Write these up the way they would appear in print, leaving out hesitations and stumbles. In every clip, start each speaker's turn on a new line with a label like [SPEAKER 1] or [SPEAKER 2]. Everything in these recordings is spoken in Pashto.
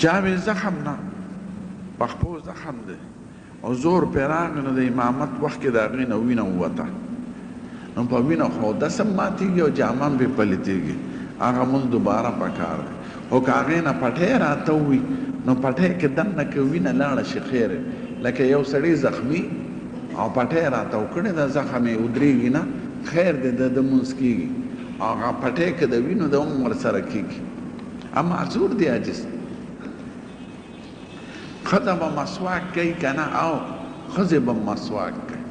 [SPEAKER 1] چاوی زخم نه پخپو زخم دی او زور پیراغ نو د امامت وخت کې د هغې نه وینه ووته نو په وینه خو دسم ماتېږي او جامه هم پرې پلیتېږي هغه مونځ دوباره پکار دی خو که هغې نه پټی راته ووي نو پټی کې دننه که وینه لاړه شي خیر لکه یو سړی زخمي او پټی راته وکړی د زخم یې ودرېږي نه خیر دی د مونځ کېږي هغه پټی که د وینو د هم ورسره کېږي اما معذور دی عاجز ښځه به مسواک کوي که نه او ښځې به مسواک کوي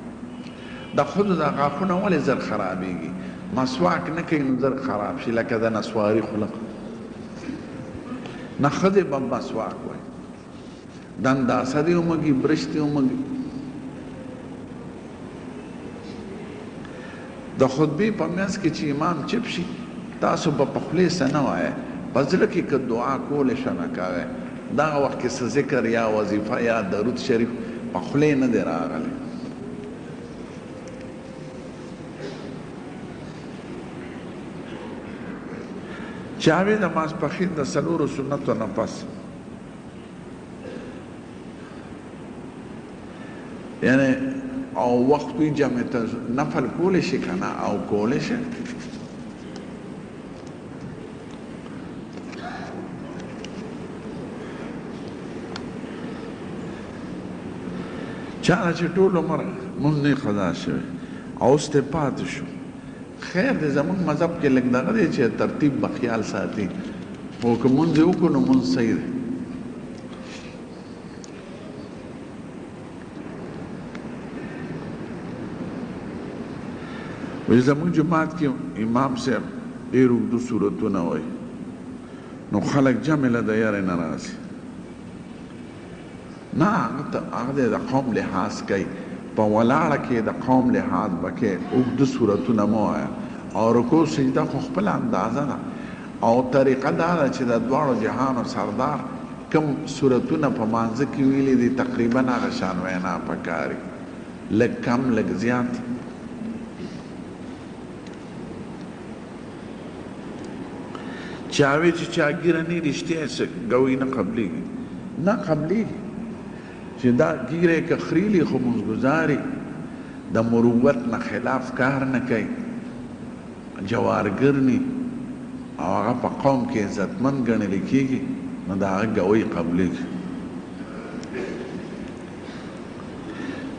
[SPEAKER 1] د ښځو د غاښونه ولې زر خرابېږي مسواک نه کوي نو زر خراب شي لکه د نسواري خلق نه ښځې به مسواک وایي دنداسه دې ومږي برش دې ومږي د خطبې په منځ کې چې امام چپ شي تاسو به په خولې څه نه وایئ په زړه کې که دعا کولی شه نه کوئ دغه وخت کې څه ذکر یا وظیفه یا درود شریف په خولې نه دی راغلی چاوې د ماسپښین د څلورو سنتو نه پس یعنی او وخت وي جمع ته نفل کولی شي که نه او کولی شي چانه چې ټول عمر مونځ نه قضا شوی او اوس ته پاتې شو خیر دی زموږ مذهب کې لږ دغه دی چې ترتیب به خیال ساتي خو که مونځ یې وکړو نو مونځ صحیح دی وایي زموږ جومات کې امام صاحب ډېر اوږده صورتونه وایي نو خلک جمع له د یارې نه راځي نه هغه د قوم لحاظ کوي په ولاړه کې د قوم لحاظ به کې اوږده صورتونه مه وایه او رکوع سجده خو خپله اندازه ده او طریقه دا ده چې د دواړو جهانو سردار کوم صورتونه په مانځه کې ویلي دي تقریبا هغه شان وینا پکار لږ کم لږ زیات چاوی چې چا ګیره نه رښتیا ګوي نه قبلېږي نه قبلېږي چې دا ګیره که خریلي خو مونځګزاري د مروت نه خلاف کار نه کوي جوارګر ني او هغه په قوم کې عزتمن ګڼل کېږي نو د هغه ګوی قبلېږي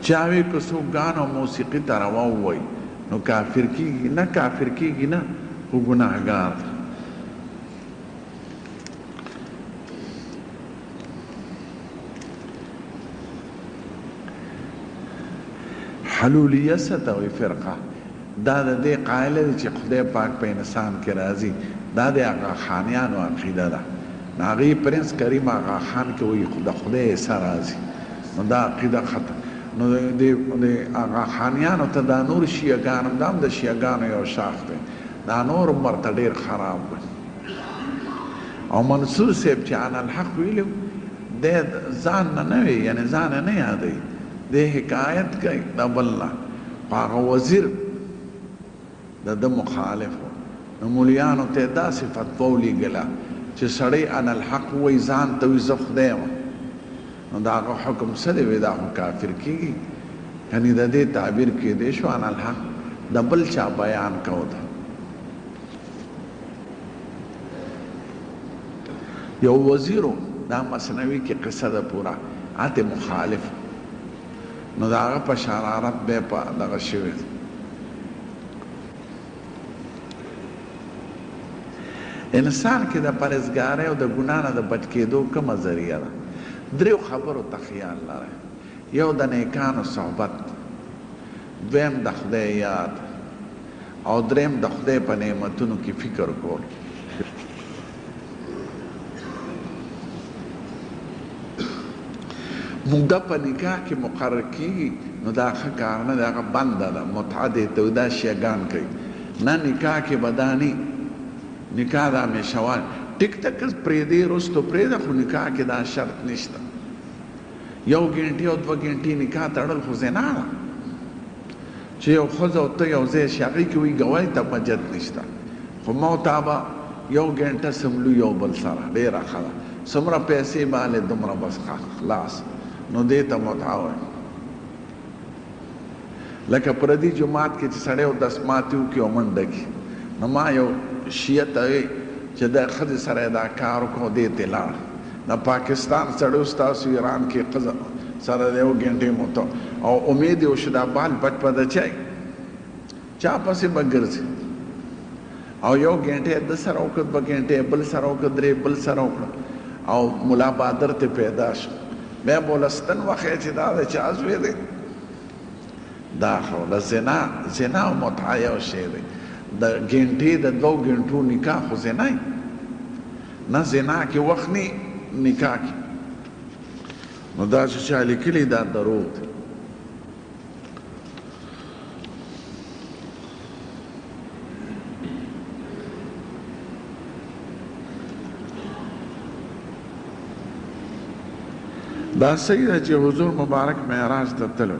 [SPEAKER 1] چاوی که څوک ګان او موسیقي ته روا ووایي نو کافر کېږي نه کافر کېږي نه خو ګناهګار دی حلولیه څه ته وایي فرقه دا د دې قایله دی چې خدای پاک په انسان کې راځي دا د هغه خانیانو عقیده ده د هغې پرنس کریم هغه خان کې وایي د خدای څه راځي نو دا عقیده ختم نو د هغه خانیانو ته دا نور شیعګان هم دا هم د شیعګانو یو شاخ دی دا نور هم ورته ډېر خراب وي او منصور صاحب چې عن الحق ویلي دی ځان نه نه وي یعنې ځان نه یادوي د حکایت کوي د بل نه هغه وزیر د ده مخالف و نو مولیانو ته یې داسې فتوا ولیږله چې سړی ان الحق وایي ځان ته وایي زه خدای یم نو د هغه حکم څه دی وایي دا خو کافر کېږي یعنې د دې تعبیر کېدی شو ان الحق د بل چا بیان کو ده یو وزیرو دا مثنوي کې قصه ده پوره هلته مخالف نو دا هغه په شرارت به په دغه شوي انسان کې د پرهیزګارۍ او د ګناه نه د بچ کېدو کومه ذریعه ده دریو خبرو ته خیال لرئ یو د نیکانو صحبت دویم د خدای یاد او دریم د خدای په نعمتونو کې فکر کول موږ دا په نکاح کې مقرر کېږي نو دا ښه کار نه دی هغه بنده ده متعه دی ته دا شیګان کوي نه نکاح کې به دا نه نکاح د همیشهوال ټیک ته که پرېږدې وروستو پرېږده خو نکاح کې دا شرط نشته یو ګنټې او دوه ګنټې نکاح تړل خو زنا ده چې یو ښځه او ته یو ځای شي هغې کې وایي ګوایي ته بجت نشته خو ما ته به یو ګنټه سملو یو بل سره ډېره ښه ده څومره پیسې مالې دومره بس خلاص نو دې ته متعه وایي لکه پردي جومات کې چې سړی اودس ماتي وکړي او منډه کړي نو ما یو شیعه ته وایي چې د ښځې سره یې دا کار وکړو دې ته لاړ د پاکستان سړی ستاسو ایران کې ښځه سره د یو ګنټې موته او امید یې وشو دا بال پټ په د چای چا پسې به ګرځي او یو ګنټې د سره وکړه دوه ګنټې بل سره وکړه درې بل سره وکړه او ملا بادر ته پیدا شو بیا بولستن وښیه چې دا د چا زوی دی دا خو د زنا او متعه یو شی دی د ګنټې د دوه ګنټو نکاح خو زنا نه زنا کې وخت نه نکاح کې نو دا چې چا لیکلي دا دروغ دی دا صحیح ده چې حضور مبارک معراج ته تلل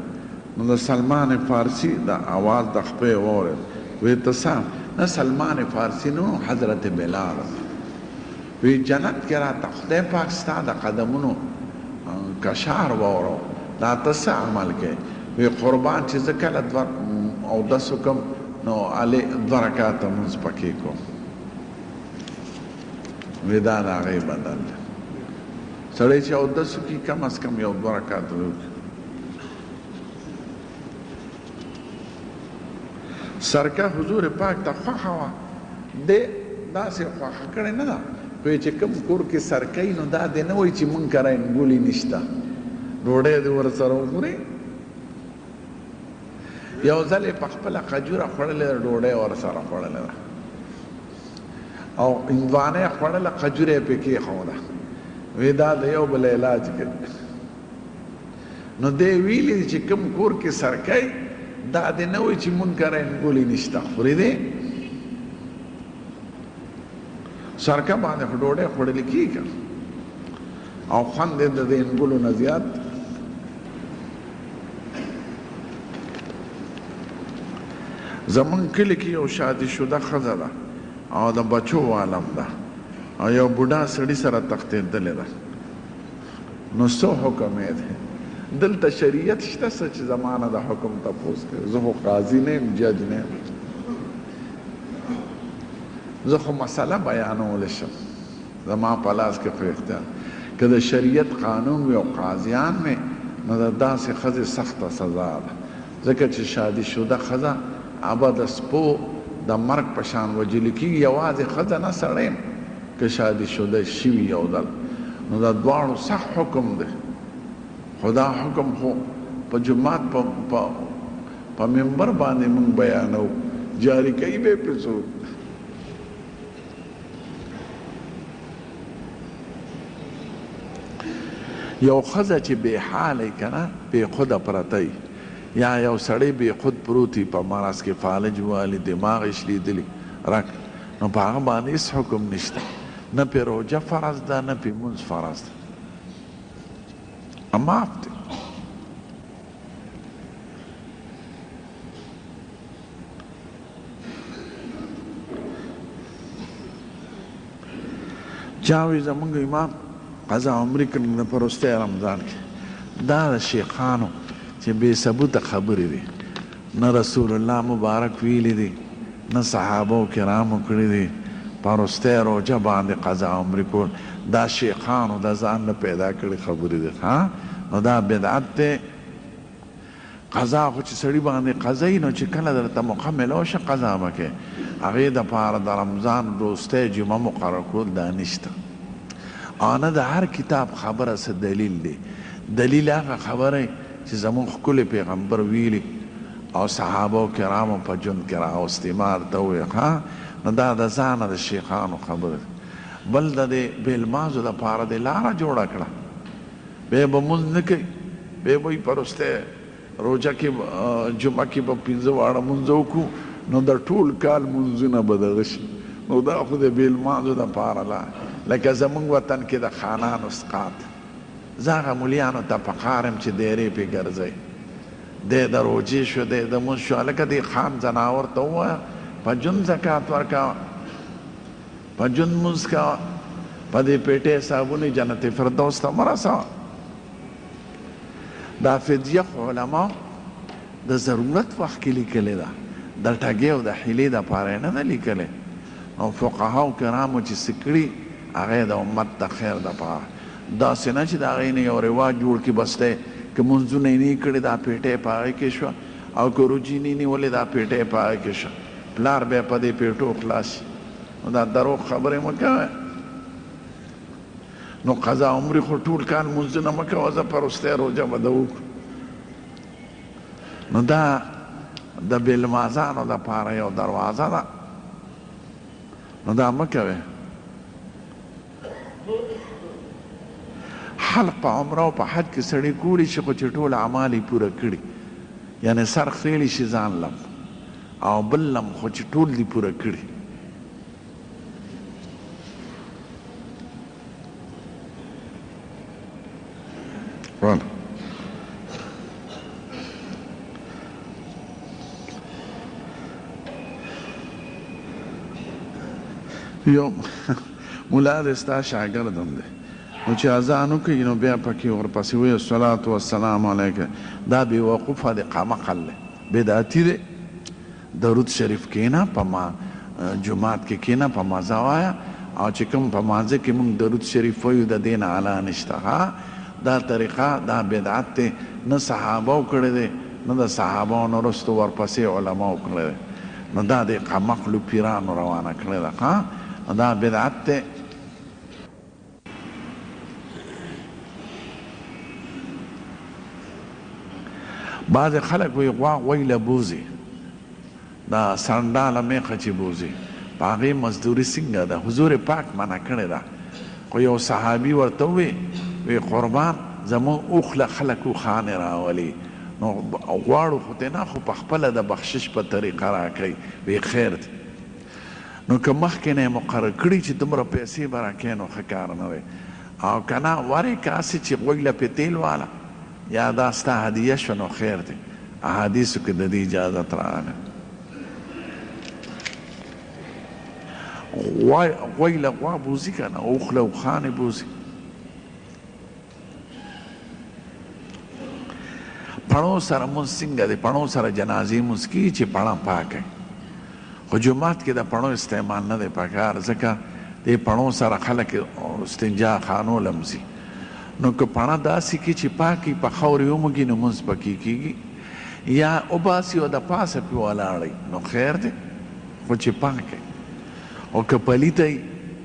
[SPEAKER 1] نو د سلمان فارسی د آواز د خپې واورېد وی ته څه نه سلمان فارسی نو حضرت بلال وی جنت کې راته خدای پاک ستا د قدمونو کشار واورو دا ته څه عمل کوې وی قربان چې زه کله اودس وکړم نو هلې دوه رکاته لمونځ پکې کوم وی دا د هغې بدل دی سړی چې اودس وکړي کم از کم یو دوه رکاته وکړي سرکه حضور پاک ته خوښه وه دی داسې خوښه کړې نه ده خو چې کوم کور کې سرکه وي نو دا دی نه وایي چې مونږ کره انګولي نشته ډوډۍ دې ورسره وخورې یو ځل یې په خپله خجوره خوړلې ده ډوډۍ ورسره خوړلې ده او هندوانه یې خوړله خجوره یې پې کېښوده وی دا د یو بل علاج کوي نو دی ویلي چې کوم کور کې سرکه دا دې نه وایي چې مونږ کره انګولي نشته خورې دی سرکه باندې خو ډوډۍ خوړل کېږي او خوند یې د دې انګولو نه زیات زمونږ کلي کې یو شادي شده ښځه ده او د بچو عالم ده او یو بوډا سړي سره تښتېدلې ده نو څه حکم یې دی دلته شریعت شته څه چې زمانه د حکم تپوس کوي زه خو قاضي نه یم جج نه یم زه خو مسله بیانولی شم زما په لاس کې خو اختیار که د شریعت قانون وي او قاضیان وي نو د داسې ښځې سخته سزا ده ځکه چې شادي شده ښځه ابه د سپو د مرګ په شان وجلي کېږي یوازې ښځه نه سړی که شادي شده شوي یو ځل نو د دواړو سخت حکم دی خو دا حکم خو په جومات په منبر باندې مونږ بیانو جاری کوي به پې څوک یو ښځه چې بې حاله یې که نه بې خوده پرته یا یو سړی بې خود پروت وي په مرض کې فالج والي دماغ یې شلیدلي رک نو په هغه باندې هېڅ حکم نشته نه پې روژه فرض ده نه پې مونځ فرض ده معاف دی چاوی زمونږ امام قضا عمري کړل په وروستی رمضان کې دا د شیخانو چې بې ثبوته خبرې دي نه رسول الله مبارک ویلي دي نه صحابو کرامو کړي دي په وروستی روژه باندې قضا عمري کول دا شیخانو د ځان نه پیدا کړي خبرې دي نو دا بدعت دی قضا خو چې سړي باندې قضا وي نو چې کله درته موقع میلاو شه قضا به کوې هغې دپاره د رمضان وروستی جمعه مقرر کول دا نشته او نه د هر کتاب خبره څه دلیل دی دلیل هغه خبره چې زمونږ ښکلی پیغمبر ویلي او صحابه کرامو په ژوند کې راوستي ما درته وویل نو دا د ځانه د شیخانو خبره بل د دې بېلمازو دپاره د لاره جوړه کړه بیا به مونځ نه کوي بیا به یې په وروستی روژه کې جمعه کې به پنځه واړه مونځ وکړو نو د ټول کال مونځونه به دغه شي نو دا خو د بېلمازو دپاره لکه زمونږ وطن کې د خانانو سقاط زه هغه مولیانو ته په قار یم چې دیرې پې ګرځئ دی د روجې شو دی د مونځ شو هلکه دې خان ځناور ته ووایه په جون زکات ورکوه په جون مونځ کوه په دې پیټې حسابونه جنت فردوس ته مه رسوه. دا فدیه خو علما د ضرورت وخت کې لیکلې ده، د ټګۍ او د حیلې دپاره یې نه ده لیکلې. نو فقهاو کرامو چې څه کړي هغه د امت د خیر دپاره، داسې نه چې د هغې نه یو رواج جوړ کړي بس دی که مونځونه یې نه کړي دا پیټۍ په هغې کې شوه او که روجي نه نیولې دا پیټۍ په هغې کې شوه، پلار بیا په دې پیټو خلاص شي. نو دا دروغ خبرې مه کوئ. نو قضا عمرې خو ټول کال مونځونه مه کوه، زه په وروستی روژه به ده وکړو. نو دا د بېلمازانو دپاره یو دروازه ده، نو دا مه کوئ. حلق په عمره او په حج کې سړی کولی شي خو چې ټول اعمال یې پوره کړي، یعنې سر خیلی شي ځان لم او بل لم خو چې ټول دې پوره کړي. یو ملا د ستا شاګرد هم دی، نو چې اذان وکړي نو بیا پکې ورپسې وایي الصلاة والسلام علیک، دا بې وقوفه دی، قمقل دی، بدعتي دی. درود شریف کښېنه په جومات کې کښېنه په مزه وایه، او چې کوم په مانځه کې موږ درود شریف وایو د دې نه اعلی نشته. دا طریقه دا بدعت دی، نه صحابه کړی دی نه د صحابو نه وروسته ورپسې علماو کړی دی. نو دا د قمقلو پیرانو روانه کړې ده، دا بدعت دی. بعض خلک وایي غوا غویله بوزي، دا سنډاله میخه چې بوزي په هغې مزدوري څنګه ده؟ حضور پاک منع کړې ده. خو یو صحابي ورته ووی قربان زموږ اوخله خلک اوښانې راولي، نو غواړو خو ته نه، خو په خپله د بخشش په طریقه راکوي. وی خیر دی. نو که مخکې نه یې مقرر کړي چې دومره پیسې به راکوې نو ښه کار نه دی، او که نه ورې کاسې چې غوږله پې تیل واله یا دا ستا هدیه شوه نو خیر دی. احادیثو کې د دې اجازت راغلی. غوږله غوا بوزي که نه، اوښله اوښانې بوزي. پړو سره مونځ څنګه دی؟ پړو سره جنازې مونځ کېږي چې پړه پاکه، خو جومات کې د پړو استعمال نه دی پکار، ځکه دې پړو سره خلک استنجا خانو لمځي. نو که پړه داسې کې چې پاکي په خاورې وموږي نو مونځ پکې کېږي، یا وباسي او د پاسه پې ولاړئ نو خیر دی، خو چې پاکه. او که پلیته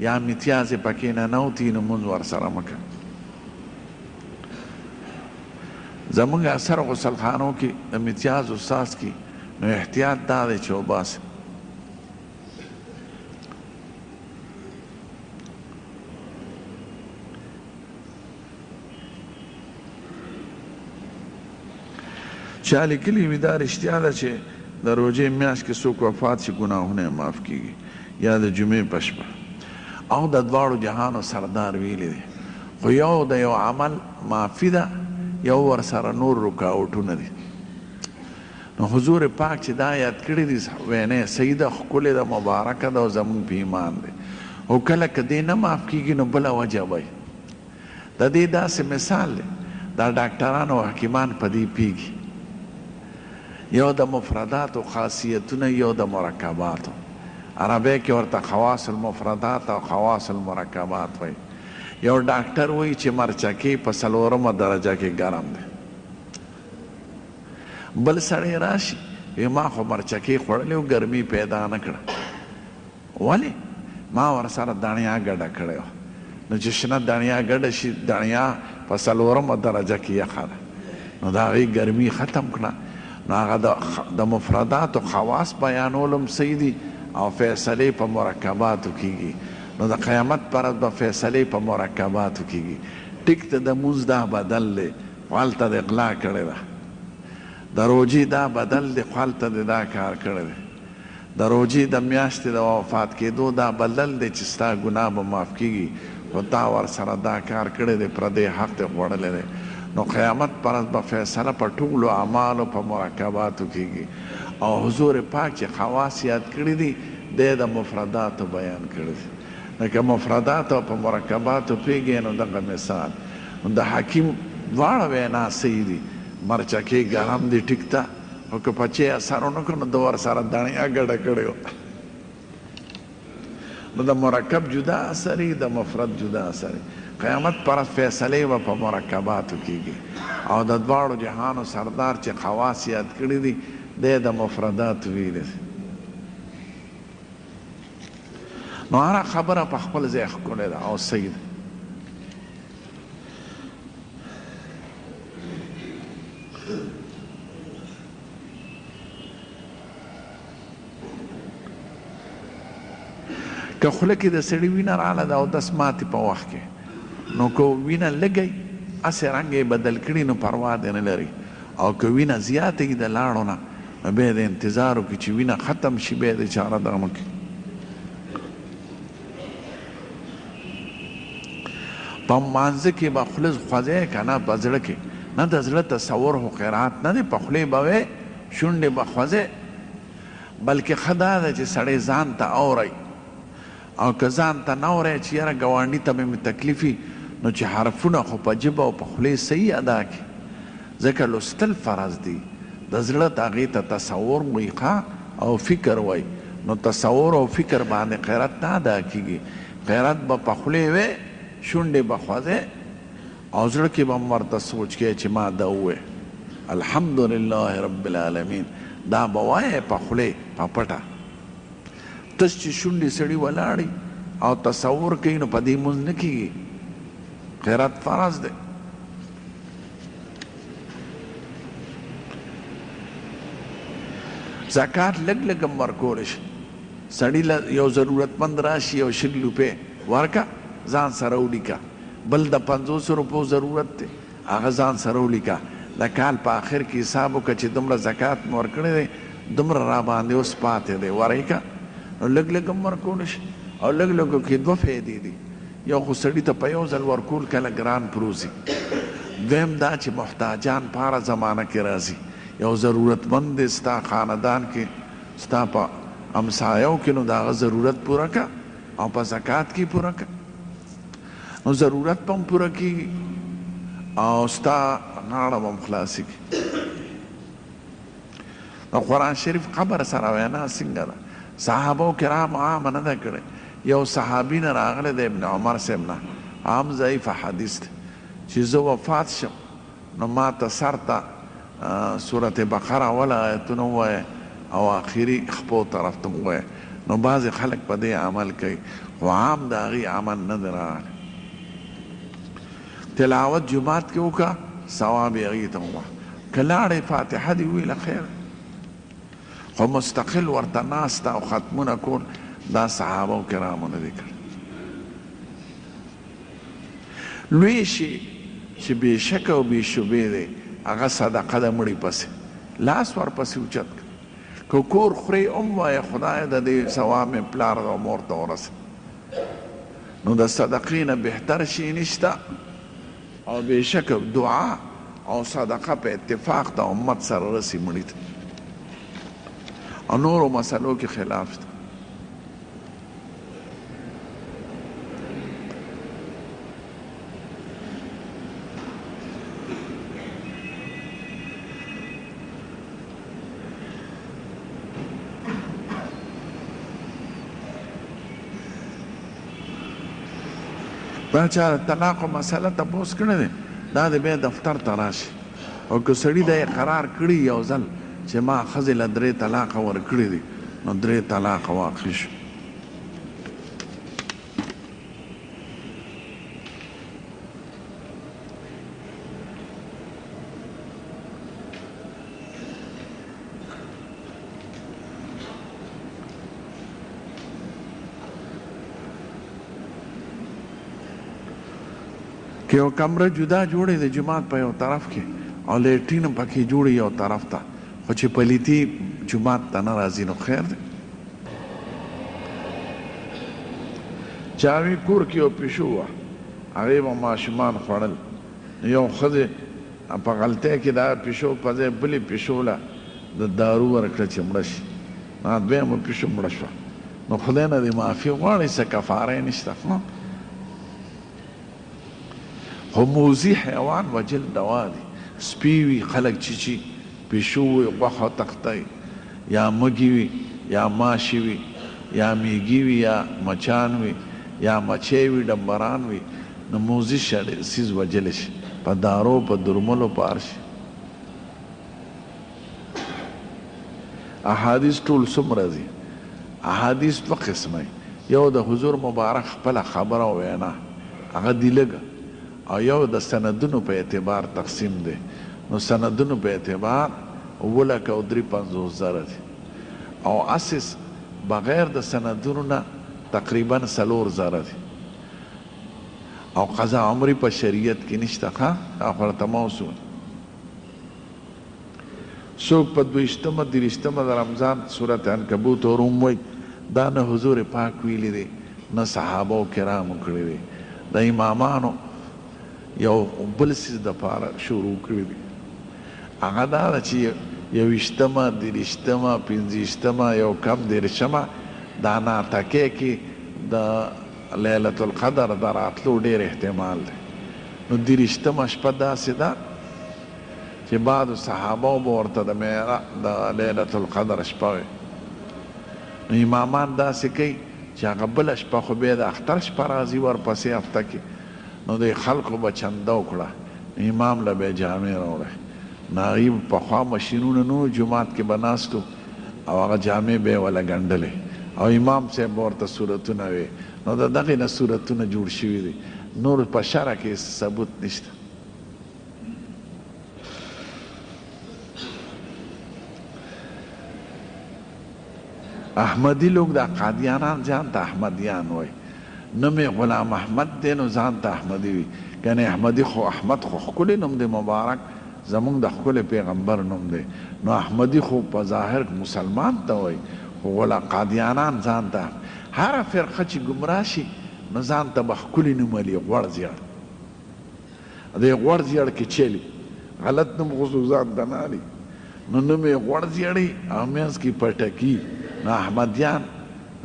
[SPEAKER 1] یا متیازې پکې ننوتي نو مونځ ورسره مه کوه. زمونږ اکثر غسل خانو کې د متیاز استاز کې نو احتیاط دا دی چې وباسي. چا لیکلي وي دا رښتیا ده چې د روژې میاشت کې څوک وفات شي ګناهونه یې معاف کېږي، یا د جمعې په شپه، او د دواړو جهانو سردار ویلي دی. خو یو د یو عمل معافي ده، یو ورسره نور رکاوټونه دي. نو حضور پاک چې دا یاد کړي دي وینې صحیح ده، ښکلې ده، مبارکه ده او زمونږ په ایمان دی. او کله که دې نه معاف کېږي نو بله وجه وایي. د دې داسې مثال دی، دا ډاکټران او حکیمان په دې پیږي، یو د مفرداتو خاصیتونه، یو د مرکباتو. عربی کې ورته خواص المفردات او خواص المرکبات وایي. یو ډاکټر وایي چې مرچکې په 4مه درجه کې ګرم دی، بل سړی راشي وی ما خو مرچکې خوړلې او ګرمي پیدا نه کړه. ولې؟ ما ورسره دڼیا ګډه کړې وه. نو چې شنه دڼیا ګډه شي، دڼیا په 4مه درجه کې یخه ده، نو د هغې ګرمي ختم کړه. نو هغه د مفرداتو خواص بیانولم صحیح دي او فیصلې په مرکباتو کېږي. نو د قیامت پر ورځ به فیصلې په مرکباتو کېږي. ټیک ته د مونځ دا بدل دی، خو هلته د اغلا کړې ده. د روژې دا بدل دی، خو هلته د دا کار کړی دی. د روژې د میاشتې د وفات کېدو دا بدل دی چې ستا ګناه به معاف کېږي، خو تا ورسره دا کار کړی دی، پردی حق دې خوړلی دی. نو قیامت پر ورځ به فیصله په ټولو اعمالو په مرکباتو کېږي. او حضور پاک چې خواص یاد کړي دي، دی د مفرداتو بیان کړي دي. لکه مفردات او په مرکباتو پیږي نو دغه مثال د حکیم دواړه وینا صحیح دي مرچکې ګرم دي ټیک ته او که پچې اثر ونه کړو نو د ور سره دانیا ګډه کړې وه نو د مرکب جدا اثري د مفرد جدا اثري قیامت پر فیصلې به په مرکباتو کېږي او د دواړو جهانو سردار چې خواص یاد کړي دي دی د مفرداتو ویلي نو هره خبره په خپل ځای ښکلې ده او صحیح ده که خوله کې د سړي وینه راغله ده اودس ماتې په وخت کې نو که وینه لږی هسې رنګ یې بدل کړي نو پروا دې نه لري او که وینه زیاته وي د لاړو نه نو بیا د انتظار وکړي چې وینه ختم شي بیا د چاره دغه مه کړي په مانځه کې به خوله خوځی که نه په زړه کې نه د زړه تصور خو قرات نه دی په خولې به وی شونډې به خوځی بلکې ښه دا ده چې سړی ځان ته اورئ او که ځان ته نه اورئ چې یاره ګاونډي ته به مې تکلیف وي نو چې حرفونه خو په ژبه او په خولې صحیح ادا کړي ځکه لوستل فرض دی د زړه د هغې ته تصور وایي او فکر وایي نو تصور او فکر باندې قیرت نه ادا کېږي قیرت به په خولې وی شونډې به خوځې او زړه کې به هم ورته سوچ کوې چې ما ده ووایې الحمدلله رب العالمین دا به وایې په خولې په پټه تس چې شونډې سړي ولاړي او تصور کوي نو په دې مونځ نه کېږي قیرت فرض دی زکات لږ لږ هم ورکولی شي سړي له یو ضرورتمند راشي یو شل روپۍ ورکه ځان سره ولیکه بل د 50 روپو ضرورت دی هغه ځان سره ولیکه د کال په آخر کې حساب وکړه چې دومره زکات مې ورکړی دی دومره را باندې اوس پاتې دی ورکه نو لږ لږ هم ورکولی شي او لږ لږو کې دوه فایدې دي یو خو سړي ته په یو ځل ورکول کله ګران پروزي دویم دا چې محتاجان په هره زمانه کې راځي یو ضرورتمند دی ستا خاندان کې ستا په همسایو کې نو د هغه ضرورت پوره که او په زکات کې پوره که نو ضرورت به هم پوره کېږي او ستا غاړه به هم خلاصېږي د قرآن شریف قبر سره وینا څنګه ده صحابو کرامو عامه نه ده کړې یو صحابي نه راغلی د ابن عمر صاحب نه عام ضعیفه حدیث دی چې زه وفات شم نو ما ته سر ته سورت بقره اوله آیتونه ووایه او آخري خپو طرف ته ووایه نو بعضې خلک په دې عمل کوي خو عام د هغې عمل نه دی راغلی تلاوت جماعت کې وکړه ثواب یې هغې ته ووایه که لاړې فاتحه دې وویله خیر خو مستقل ورته ناسته او ختمونه کول دا صحابه کرامو نه دي کړي لوی شي چې بې شکه او بې شبې دی هغه صدقه د مړي پسې لاس ورپسې اوچت کړه که کور خورې هم وایه خدایه د دې ثواب مې پلار او مور ته ورسه نو د صدقې نه بهتر شي نشته او بې شکه دعا او صدقه په اتفاق د امت سره رسي مړي ته او نورو مسلو کې خلاف ده دا چا طلاق و مسله تپوس کړی دی دا د بیا دفتر ته راشي او که سړي دا یې قرار کړي یو ځل چې ما ښځې له 3 طلاقه ورکړي دي نو 3 طلاقه واقع شو که یو کمره جدا جوړې د جماعت په یو طرف کې او لیټرین پکې جوړې یو طرف ته خو چې پلیتي جماعت ته نه راځي نو خیر دی چاوي کور کې یو پیشو وه هغې به ماشومان خوړل یو ښځې په غلطۍ کې دا پیشو په ځای بلې پیشو له د دارو ورکړه چې مړه شي دویمه پیشو مړه شوه نو خدای نه دې معافي غواړي څه کفاره یې نشته خو موذي حیوان وجل دوا دی سپي وي خلک چیچي پیشو وي غوښه تختی یا مږي وي یا ماشي وي یا میږي وي یا مچان وي یا مچۍ وي ډمبران وي نو موذي سیز وجلی شي په دارو په درملو په هر شي احادیث ټول څومره دي احادیث دوه قسمه یو د حضور مبارک خپله خبره او وینا هغه دی لږه او یو د سندونو په اعتبار تقسیم دی نو سندونو په اعتبار 2,350,000 دي او اساس بغیر د سندونو نه تقریبا 4,000 دي او قضا عمری په شریعت کې نشته ښه او ورته موضوع څوک په 22مه 23مه د رمضان سورت عنکبوت او روم وایي دا نه حضور پاک ویلی دی نه صحابه کرامو کړی دی د امامانو یو بل څیز دپاره شروع کړي دي هغه دا ده چې 20مه 23مه 25مه یو کم 30مه دا ناټکۍ کې د لیلة القدر د راتلو ډېر احتمال دی نو 30مه شپه داسې ده چې بعضو صحابو به ورته د لیلة القدر شپه وي نو امامان داسې کوي چې هغه بله شپه خو بیا د اختر شپه راځي ورپسې هفته کې نو د خلکو به چنده وکړه امام له به جامې راوړی نو هغوی پخوا مشینونه نه و جومات کې به ناستو او هغه جامې به یې وله ګنډلې او امام صاحب به ورته صورتونه وې نو د دغې نه صورتونه جوړ شوي دي نور په شرع کې ثبوت نشته احمدي لوگ دا قادیانان ځان ته احمدیان وایي نوم غلام احمد دی نو ځان ته احمدي وي یعنې احمدي خو احمد خو ښکلی نوم دی مبارک زمونږ د ښکلی پیغمبر نوم دی نو احمدي خو په ظاهر مسلمان ته وایي خو قادیانان ځان ته هره فرقه چې ګمراه شي نو ځان ته به ښکلي نوم ولي غوړ زیړ دی غوړ زیړ کې چلی غلط نوم خصوصات ته نه علي نو نوم یې غوړ زیړی او منځ کې پټکي نو احمدیان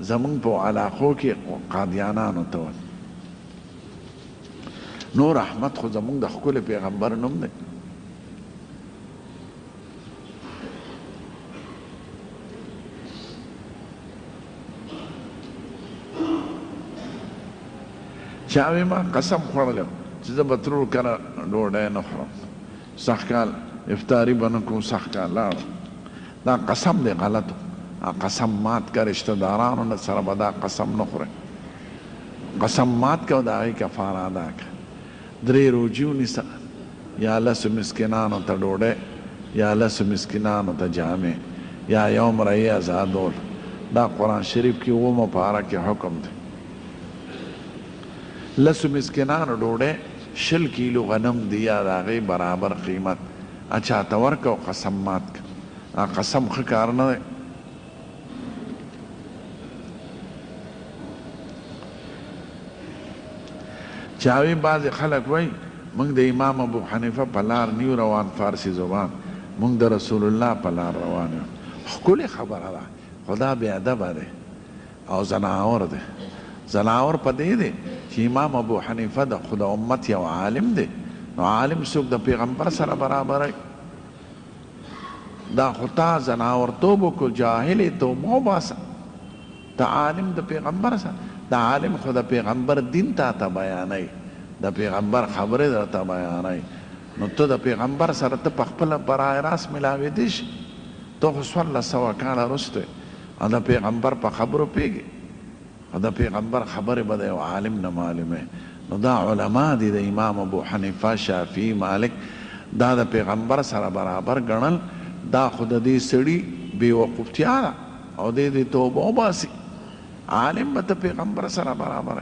[SPEAKER 1] زمونږ په علاقو کې قادیانانو ته وایي نور احمد خو زمونږ د ښکلي پیغمبر نوم دی چا وی ما قسم خوړلی چې زه به ترور کله ډوډۍ نه خورم سخت کال افطاري به نه کوم سخت کال لاړم دا قسم دی غلطو قسم مات که رشته دارانو نه سره به دا قسم نه خورئ قسم مات که او د هغې کفاره ادا کړه 3 روجي ونیسه یا 10 مسکینانو ته ډوډۍ یا 10 مسکینانو ته جامې یا یوم رهي ازادول دا قرآن شریف کې 9 پاره کې حکم دی 10 مسکینانو ډوډۍ 20 کیلو غنم دی یا د هغې برابر قیمت چاته ورکه او قسم مات که قسم ښه کار نه دی چاوی بعض خلق وای موږ د امام ابو حنیفه په لار نیو روان فارسی زبان موږ د رسول الله په لار روان یو ښکلې خبره ده خدا بې ادبه دی او زناور دی زناور په دې دی چې امام ابو حنیفه د خدا امت یو عالم دی نو عالم څوک د پیغمبر سره برابر دا خو تا زناورتوب وکړو جاهل توب مه وباسه ته عالم د پیغمبر سره د عالم خو د پیغمبر دین تا بیانوي د پیغمبر خبرې درته بیانوي نو ته د پیغمبر سره ته په خپله برای راست ملاوېدی شي ته خو 1400 کاله وروسته او د پیغمبر په خبرو پوهېږي او د پیغمبر خبرې به د یو عالم نه معلومې نو دا علما دي د امام ابو حنیفه شافعي مالک دا د پیغمبر سره برابر ګڼل دا خو د دې سړي بېوقوفتیا ده او دې توبه وباسي عالم به ته پیغمبر سره برابر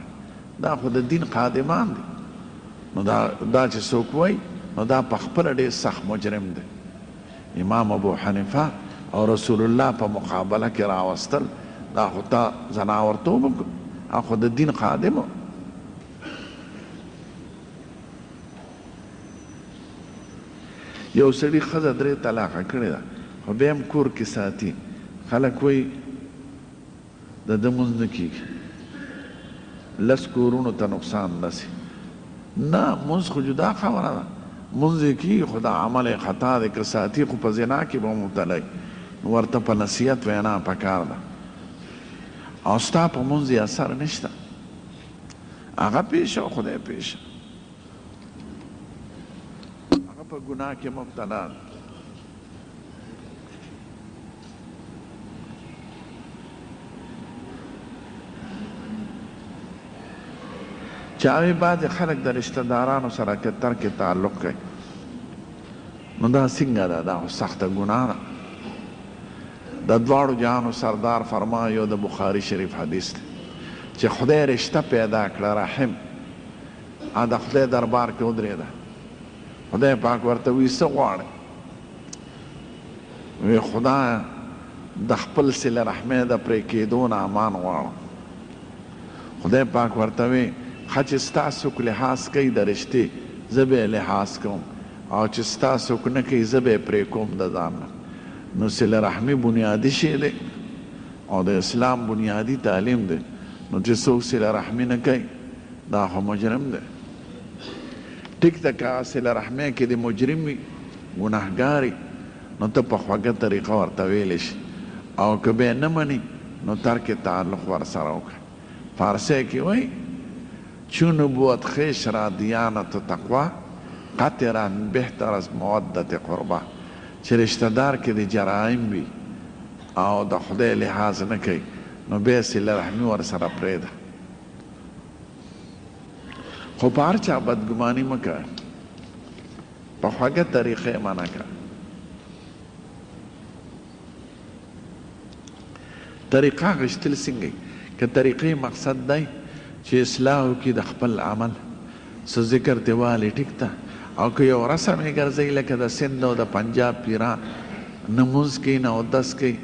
[SPEAKER 1] دا خو د دین خادمان دي نو دا چې څوک وایي نو دا په خپله ډېر سخت مجرم دی امام ابو حنیفه او رسول الله په مقابله کې راوستل دا خو تا زناورتوب وکړو خو د دین خادم یو سړي ښځه 3 طلاقه کړې ده خو بیا هم کور کې ساتي خلک وایي د ده مونځ نه کېږي، لس کورونو ته نقصان رسي. نه مونځ خو جدا خبره ده، مونځ یې کېږي خو دا عمل خطا دی، که ساتي خو په زنا کې به مبتلا وي، ورته په نصیحت وینا پکار ده. او ستا په مونځ یې اثر نشته، هغه پیشه او خدای پیشه، هغه په ګناه کې مبتلا ده. چاوی بعض خلک د رشتہ دارانو سره که ترک تعلق کوي، نو دا څنګه ده؟ دا خو سخته ګناه ده. د دواړو جهانو سردار فرمایو، د بخاري شریف حدیث دی چې خدای رشته پیدا کړه رحم، د خدای دربار کې ودرېده، خدای پاک ورته وی څه غواړې؟ وی خدای د خپل صله رحمۍ د پرې کېدو نه امان غواړم. خدای پاک ورته وی ښه چې ستا څوک لحاظ کوي د رشتې، زه به یې لحاظ کوم، او چې ستا څوک نه کوي زه به یې پرې کوم د ځان نه. نو صله رحمي بنیادي شی دی او د اسلام بنیادي تعلیم دی. نو چې څوک صله رحمي نه کوي دا خو مجرم دی. ټیک ده که صله رحمۍ کې د مجرم وي، ګناهګار وي، نو ته په خوږه طریقه ورته ویلی شي، او که بیا نه مني نو ترک تعلق ورسره وکړه. فارسی کې وایي چون نبوت خیش را دیانت و تقوا قطرا بهتر از مودت قربا. چې رشته دار کې د جرایم وي او د خدای لحاظ نه کوي، نو بیا صله رحمي ورسره پرېږده. خو په هر چا بدګماني مه کوه، په خوږه طریقه یې منع کړه. طریقه غشتل څنګه؟ که طریقې مقصد دی چې اصلاح وکړي د خپل عمل، څه ذکر دی والی ټیک ده، او که یو رسم یې ګرځوي لکه د سند او د پنجاب پیران نه مونځ کوي نه اودس کوي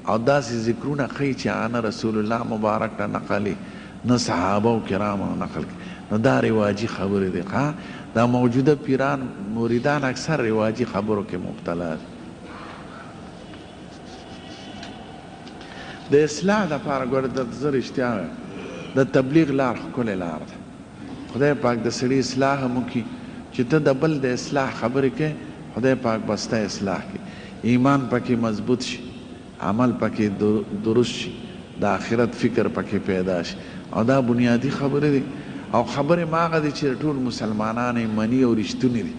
[SPEAKER 1] او داسې ذکرونه ښیي چې نه رسول الله مبارک نه نقلي نه صحابه و کرامو نقل کوي، نو دا رواجي خبرې دي. دا موجوده پیران مریدان اکثر رواجي خبرو کې مبتلا دي. د اصلاح دپاره ګوره د زه رښتیا وایم د تبلیغ لار ښکلې لار ده. خدای پاک د سړي اصلاح هم وکړي چې ته د بل د اصلاح خبرې کوې، خدای پاک به ستا اصلاح کړي، ایمان پکې مضبوط شي، عمل پکې درست شي، د آخرت فکر پکې پیدا شي. او دا بنیادی خبرې دي، او خبرې ما هغه دي چې ټول مسلمانان یې مني او رښتونې دي.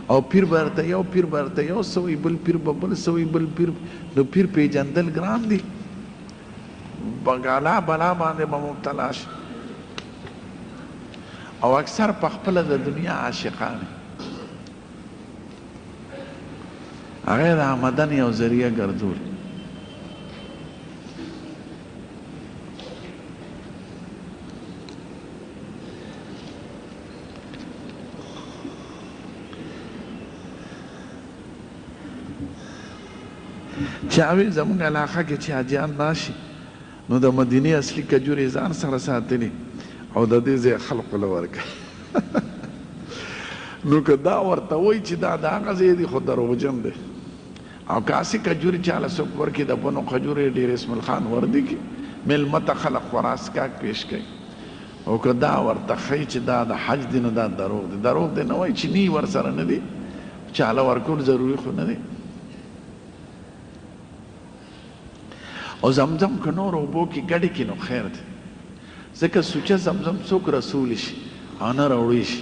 [SPEAKER 1] او پیر به ورته یو پیر به ورته یو څه وایي، بل پیر به بل څه وایي، بل پیر نو پیر پیژندل ګران دي، بغالا بلا باندې به مبتلا شي. او اکثر په خپله د دنیا عاشقان هغه د آمدن یو ذریعه ګرځول. چې هغوی زموږ علاقه کې چې حاجیان راشي نو د مدینې اصلي کجورې ځان سره ساتلي او د دې ځای خلقو له ورکوي. نو که دا ورته وایي چې دا د هغه ځای دی خو دروغجن دی. او که هسې کجورې چاله څوک ورکړي د بنو کجورې ډېر اسم الخان وردي کړي، میلمه ته خلق خورا څښاک پیش کوي. او که دا ورته ښیي چې دا د حج دی نو دا دروغ دی. دروغ دی نه وایي چې نی ورسره نه دی، چاله ورکول ضروري خو نه دی. او زمزم که نور اوبو کې ګډې کړي نو خیر دی، ځکه سوچه زمزم څوک رسول شي او نه راوړی شي.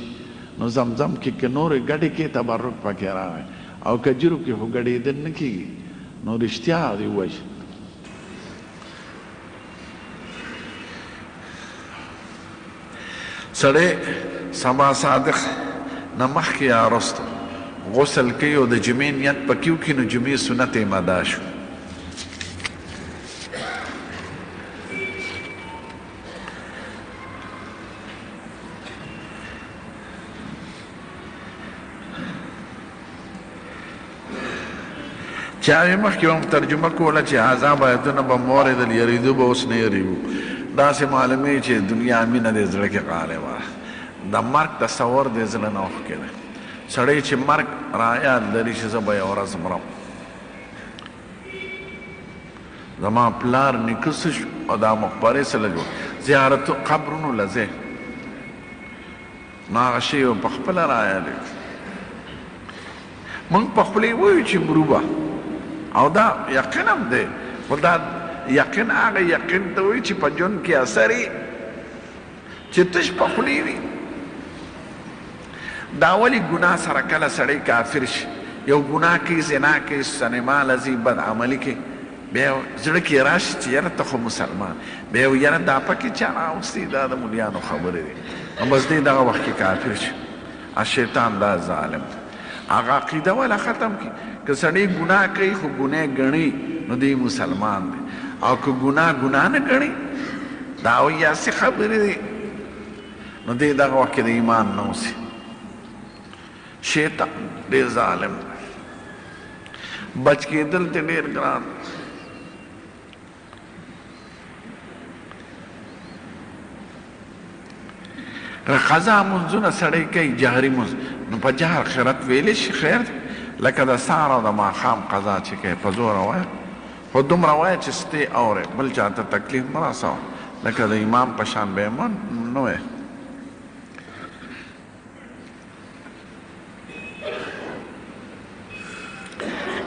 [SPEAKER 1] نو زمزم کې که نورې ګډې کې تبرک پکې راغی، او کجورو کې خو ګډېدل نه کېږي. نو رښتیا دې ووایي. سړی سبا صادق نه مخکې یا وروسته غسل کوي او د جمعې نیت پکې وکړي نو جمعې سنت یې مدا شو. چاوی مخکې هم ترجمه کوله چې عذاب آیتونه به موردل یریدو به اوس نه یریږو. داسې معلومې چې دنیا مینه دې زړه کې غالبه، د مرګ تصور دې زړه نه اوښکې دی. سړی چې مرګ را یاد لري چې زه به یوه ورځ مرم، زما پلار نیکه څه شو او دا مقبرې سره جوړ زیارتو قبرونو له ځې نو هغه شی په خپله رایالی موږ په خپلې وایو چې مرو به او دا یقین هم دی خو دا یقین هغه یقین ته وایي چې په ژوند کې اثر یې چې تش په خولې وي دا ولې ګناه سره کله سړی کافر شي یو ګناه کوي زنا کوي سینما له ځي بد عملي کوي بیا زړه کې راشي چې یاره ته خو مسلمان بیا وایي یاره دا پکې چا راوستي دا د مولیانو خبرې دي نو بس دی دغه وخت کې کافر شي شیطان دا ظالم دی هغه عقیده والا ختم کړي که سړی ګناه کوي خو ګناه ګڼي نو دی مسلمان دی او که ګناه نه ګڼي دا وایي هسې خبرې دي نو دی دغه وخت کې د ایمان نه اوسي شیطان ډېر ظالم دی بچ کېدل ته ډېر ګران قضا منځونه سړی کوي جهري منځ نو په جهر خیرت ویلی شي خیر دی لکه د سهار او د ماښام قضا چې کوي په زوره وایه خو دومره وایه چې ستې اورې بل چاته تکلیف مه رسوه لکه د امام په شان به یې نه وایه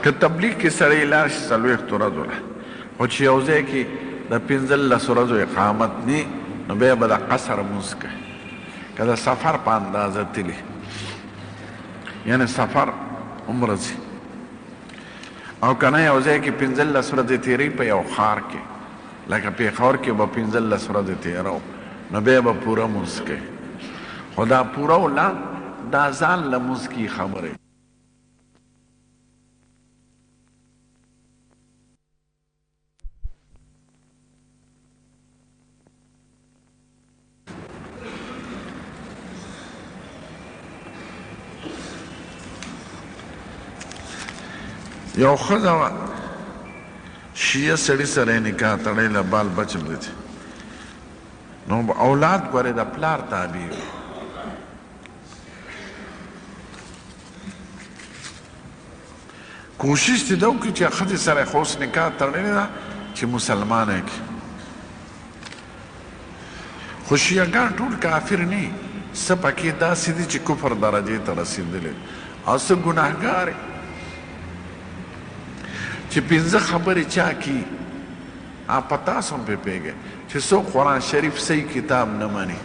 [SPEAKER 1] که تبلیغ کې سړی لاړ شي 40 ورځو له خو چې یو ځای کې د 15 ورځو اقامت نه نو بیا به د قصر لمونځ کوي که د سفر په اندازه تلي یعنی سفر عمره ځي او که نه یو ځای کې 15 ورځې تېروي په یو ښار کې لکه پېښور کې به 15 ورځې تېرو نو بیا به پوره لمونځ کوي خو دا پوره ولا دا ځان لمونځ کې خبرې یو ښځه وه شیعه سړي سره یې نکاح تړلی بال بچ هم دی نو اولاد ګورې د پلار تابع وي کوشش دې دا وکړي چې ښځې سره خو اوس نکاح تړلې ده چې مسلمانه یې کړي خو شیعهګان ټول کافر نه وي څه پکې داسې دي چې کفر درجې ته رسېدلي او څه ګناهګار چې 15 خبرې چا کی په تاسو هم پوهېږئ چې څوک قرآن شریف صحیح کتاب نه مني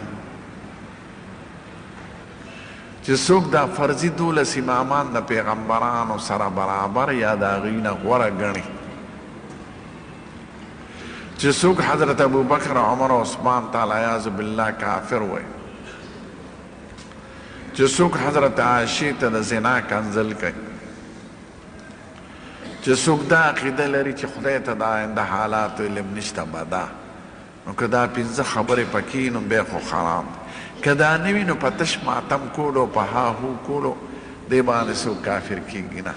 [SPEAKER 1] چې څوک دا فرضي 12 امامان د پیغمبرانو سره برابر یا د هغوی نه غوره ګڼي چې څوک حضرت ابوبکر عمر او عثمان ته العیاذ بالله کافر وایي چې څوک حضرت عایشې ته د زنا کنځل کوي چې څوک دا عقیده لري چې خدای ته د آینده حالاتو علم نشته بده نو که دا 15 خبرې پکې نو بیا خو حرام که دا نه وي نو په تش ماتم کولو په هاهو کولو دې باندې څوک کافر کېږي نه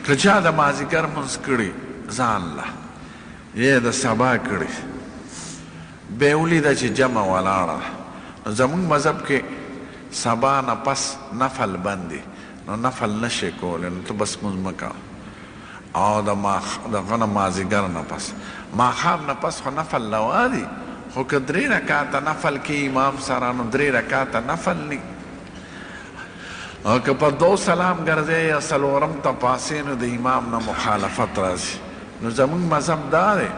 [SPEAKER 1] که چا د مازدیګر لمونځ کړي ځان له یا د سبا کړي بیا ولیده چې جمع ولاړه زمونږ مذهب کې سبا نه پس نفل بندي نو نفل نشي کولی نو ته بس لمونځ مه کوه او دغه نه مازدیګر نه پس ماښام نه پس خو نفل روا دي خو که 3 رکاته نفل کې امام سره نو 3 رکاته نفل ني او که په 2 سلام ګرځې یا څلورم ته پاسې نو د امام نه مخالفت راځي نو زمونږ مذهب دا دی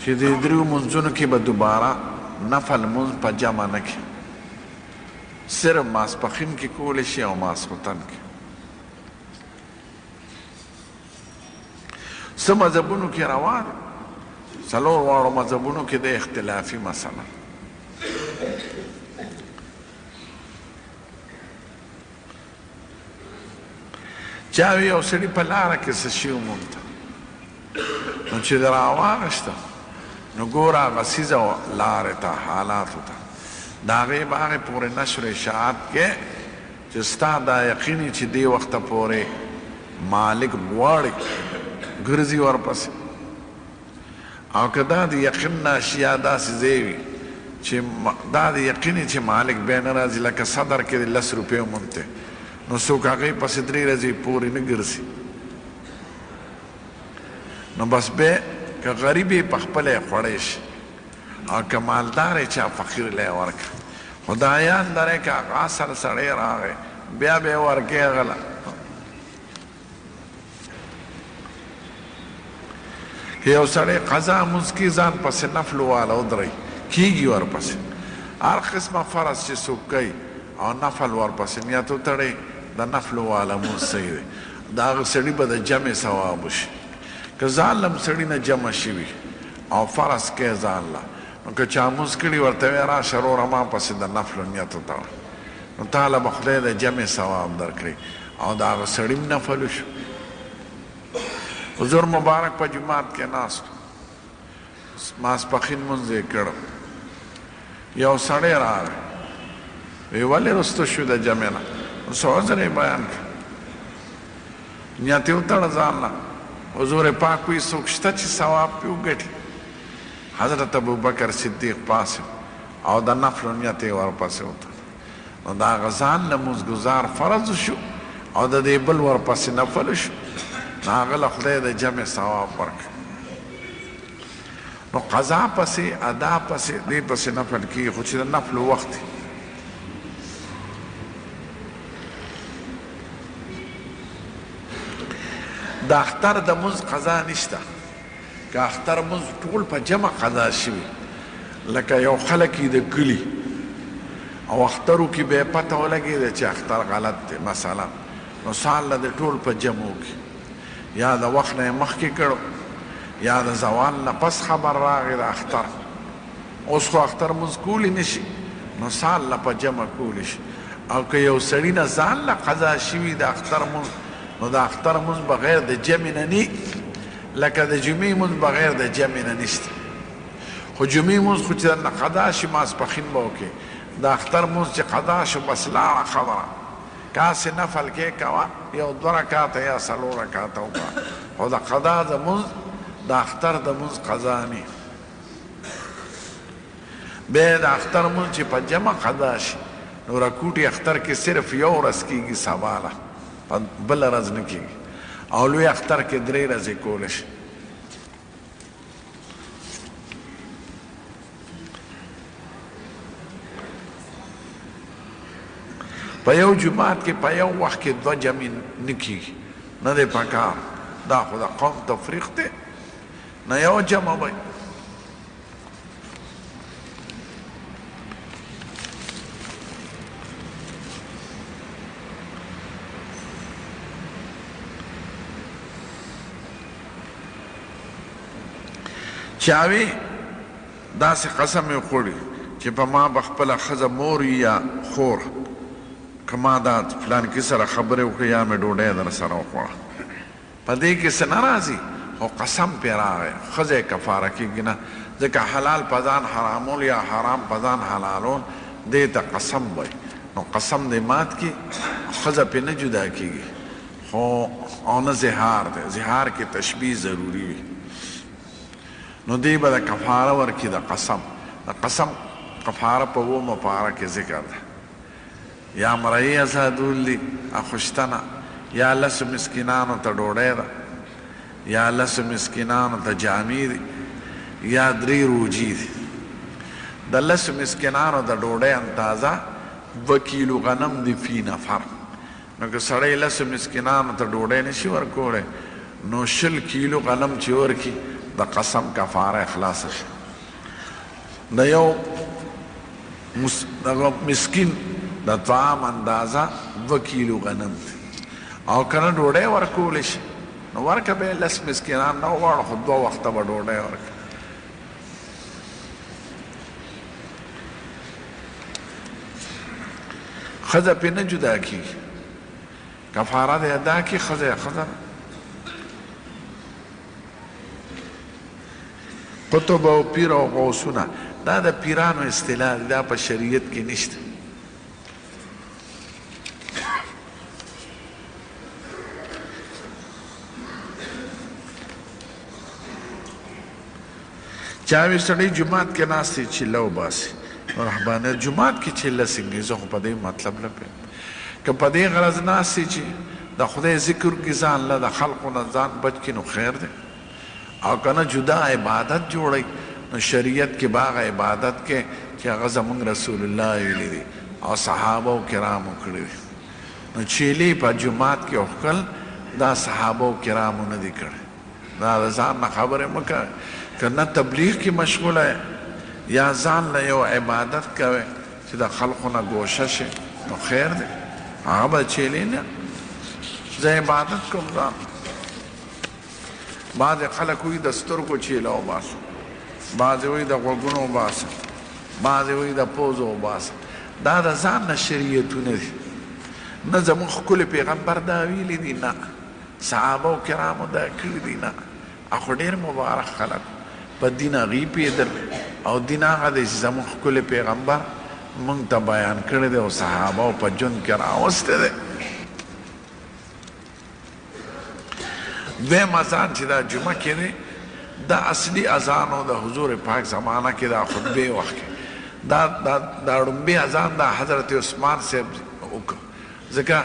[SPEAKER 1] چې د 3 منځونو کې به دوباره نفل منځ په جمع نه کړي صرف ماسپښین کې کولی شي او ماسخوتن کې څه مذهبونو کې روا دي 4 واړو مذهبونو کې د اختلافي مسله چا وي یو سړي په لاره کې څه شي وموند نو چې د راواغشته نو ګوره هغه سیزه لارې ته حالاتو ته د هغې به هغې پورې نشر اشاعت کې چې ستا دا یقیني چې دې وخته پورې مالک غواړي ګرځي ورپسې او که دا د یقین نه اشیا داسې ځای وي چې دا د یقیني چې مالک بیا نه راځي لکه صدر کې د 10 روپیو مونته نو څوک هغې پسې 3 ورځې پورې نه ګرځي نو بس بیا که غریب یې په خپله یې خوړی شي او که مالدار یې چا فقیر لی یې ورکړه خو دا یاد لرئ که هغه اصل سړی راغی بیا به یې ورکې هغه له که یو سړی قضا مونځ کي ځان پسې نفلو والا ودرئ کیږي ورپسې هر قسمه فرض چې څوک کوي او نفل ورپسې نیت وتړئ د نفلو والا مونځ صحیح دی د هغه سړي به د جمع ثواب وشي که ځان له سړي نه جمع شوي او فرض کوي ځان له نو که چا مونځ کړي ورته وایي راشه وروره ما پسې د نفلو نیت وتړه نو تاله به خدای د جمع ثواب درکړي او د هغه سړي هم نفل وشو حضور مبارک په جماعت کې ناست ماسپښین مونځ یې کړو یو سړی راغی وی ولې رسته شو د جمع نه نو څه عذر یې بیان کړ نیت یې وتړه ځان له حضور پاک وی څوک شته چې ثواب پې وګټي حضرت ابوبکر صدیق پاسې او د نفلو نیت یې ورپسې وتړ نو د هغه ځان له مونځګزار فرض شو او د دې بل ورپسې نفل شو نو هغه له خدای د جمع ثواب ورکړ نو قضا پسې ادا پسې دې پسې نفل کیږي خو چې د نفلو وخت د اختر د مونځ قضا نشته که اختر مونځ ټول په جمع قضا شوي لکه یو خلک یې د کلي او اخترو کې به یې پته ولګېده چې اختر غلط دی مثلا نو سال له د ټول په جمعو کې یا د وخت نه یې مخکې کړو یا د زوال نه پس خبر راغی د اختر اوس خو اختر مونځ کولی نشي نو سال نه په جمع کولی شي او که یو سړي نه ځان له قضا شوي د اختر مونځ نو د اختر مونځ بغیر د جمع نه نی لکه د جمعې مونځ بغیر د جمع نه نشته خو جمعې مونځ خو چې درنه قضا شي ماسپښین به وکړې د اختر مونځ چې قضا شو بس لاړه خبره کاسې نفل کې کوه یو 2 رکاته یا 4 رکاته وکړه خو د قضا د مونځ د اختر د مونځ قضا نه بیا د اختر مونځ چې په جمع قضا شي نو رکوټي اختر کې صرف یو ورځ کېږي سباله بله ورځ نه کېږي او لوی اختر کې 3 ورځې کولی شي په یو جماعت کې په یو وخت کې 2 جمع نه کېږي نه دی پکار دا خو د قوم تفریق دی نه یو جمع وی چاوی داسې قسم یې وخوړي چې په ما به خپله ښځه مور یا خور که ما دا فلانکي سره خبرې وکړې یا مې ډوډۍ در سره وخوړه په دې کې څه نه راځي خو قسم پې راغی ښځه یې کفاره کېږي نه ځکه حلال په ځان حرامول یا حرام په ځان حلالول دې ته قسم وایي نو قسم دې مات کړي ښځه پې نه جدا کېږي خو او نه زهار دی زهار کې تشبیه ضروري وي نو دی به د کفاره ورکړي د قسم کفاره په 2 پاره کې ذکر ده یا مرئی ازادول دي اخوشتنه یا 10 مسکینانو ته ډوډۍ ده یا 10 مسکینانو ته جامې دي یا 3 روجي دي د 10 مسکینانو د ډوډۍ اندازه 2 کیلو غنم دي فی نفر نو که سړی 10 مسکینانو ته ډوډۍ نشي ورکولی نو 20 کیلو غنم چې ورکړي د قسم کفاره خلاصه شي د یو مسکین د طعام اندازه 2 کیلو غنم دی او کنه ډوډۍ ورکولی شي نو ورکه به 10 مسکینان نه وغواړه خو 2 وخته به ډوډۍ ورکړه ښځه پې نه جدا کېږي کفاره دې ادا کړي ښځه قطب او پیر او غوثونه دا د پیرانو اصطلاح دا په شریعت کې نشته چاوی سړی جماعت کې ناست دی چیله وباسي رهبانیت جماعت کې چې لسنګي زه خو په دې مطلب نه پوهېږم که په دې غرض ناست یې چې د خدای ذکر کې ځان له د خلقو نه ځان بچ کړي نو خیر دی او که نه جدا عبادت جوړئ نو شریعت کې باغ عبادت کې چې هغه زمونږ رسول الله ویلي دي او صحابه کرامو کړي دي نو چیلې په جماعت کې وکړل دا صحابه کرامو نه دي کړی دا د ځان نه خبرې مه کوئ که نه تبلیغ کې مشغوله یې یا ځان له یو عبادت کوئ چې د خلقو نه ګوشه شي نو خیر دی هغه به چیلې نه زه عبادت کوم ځان بعضې خلک وایي د سترګو چیله وباسه بعضې وایي د غوږونو وباسه بعضې وایي د پوزو وباسه دا د ځان نه شریعتونه دي نه زموږ ښکلی پیغمبر دا ویلي دي نه صحابه کرامو دا کړي دي نه خو ډېر مبارک خلک په دین هغوی پوهېدل او دین هغه دی چې زموږ ښکلی پیغمبر موږ ته بیان کړی دی او صحابه په ژوند کې راوستی دی دویم اذان چې دا جمعه کې دی دا اصلي اذان و د حضور پاک زمانه کې دا خطبې وخت کې دا ړومبی اذان دا حضرت عثمان صاحب وکړه ځکه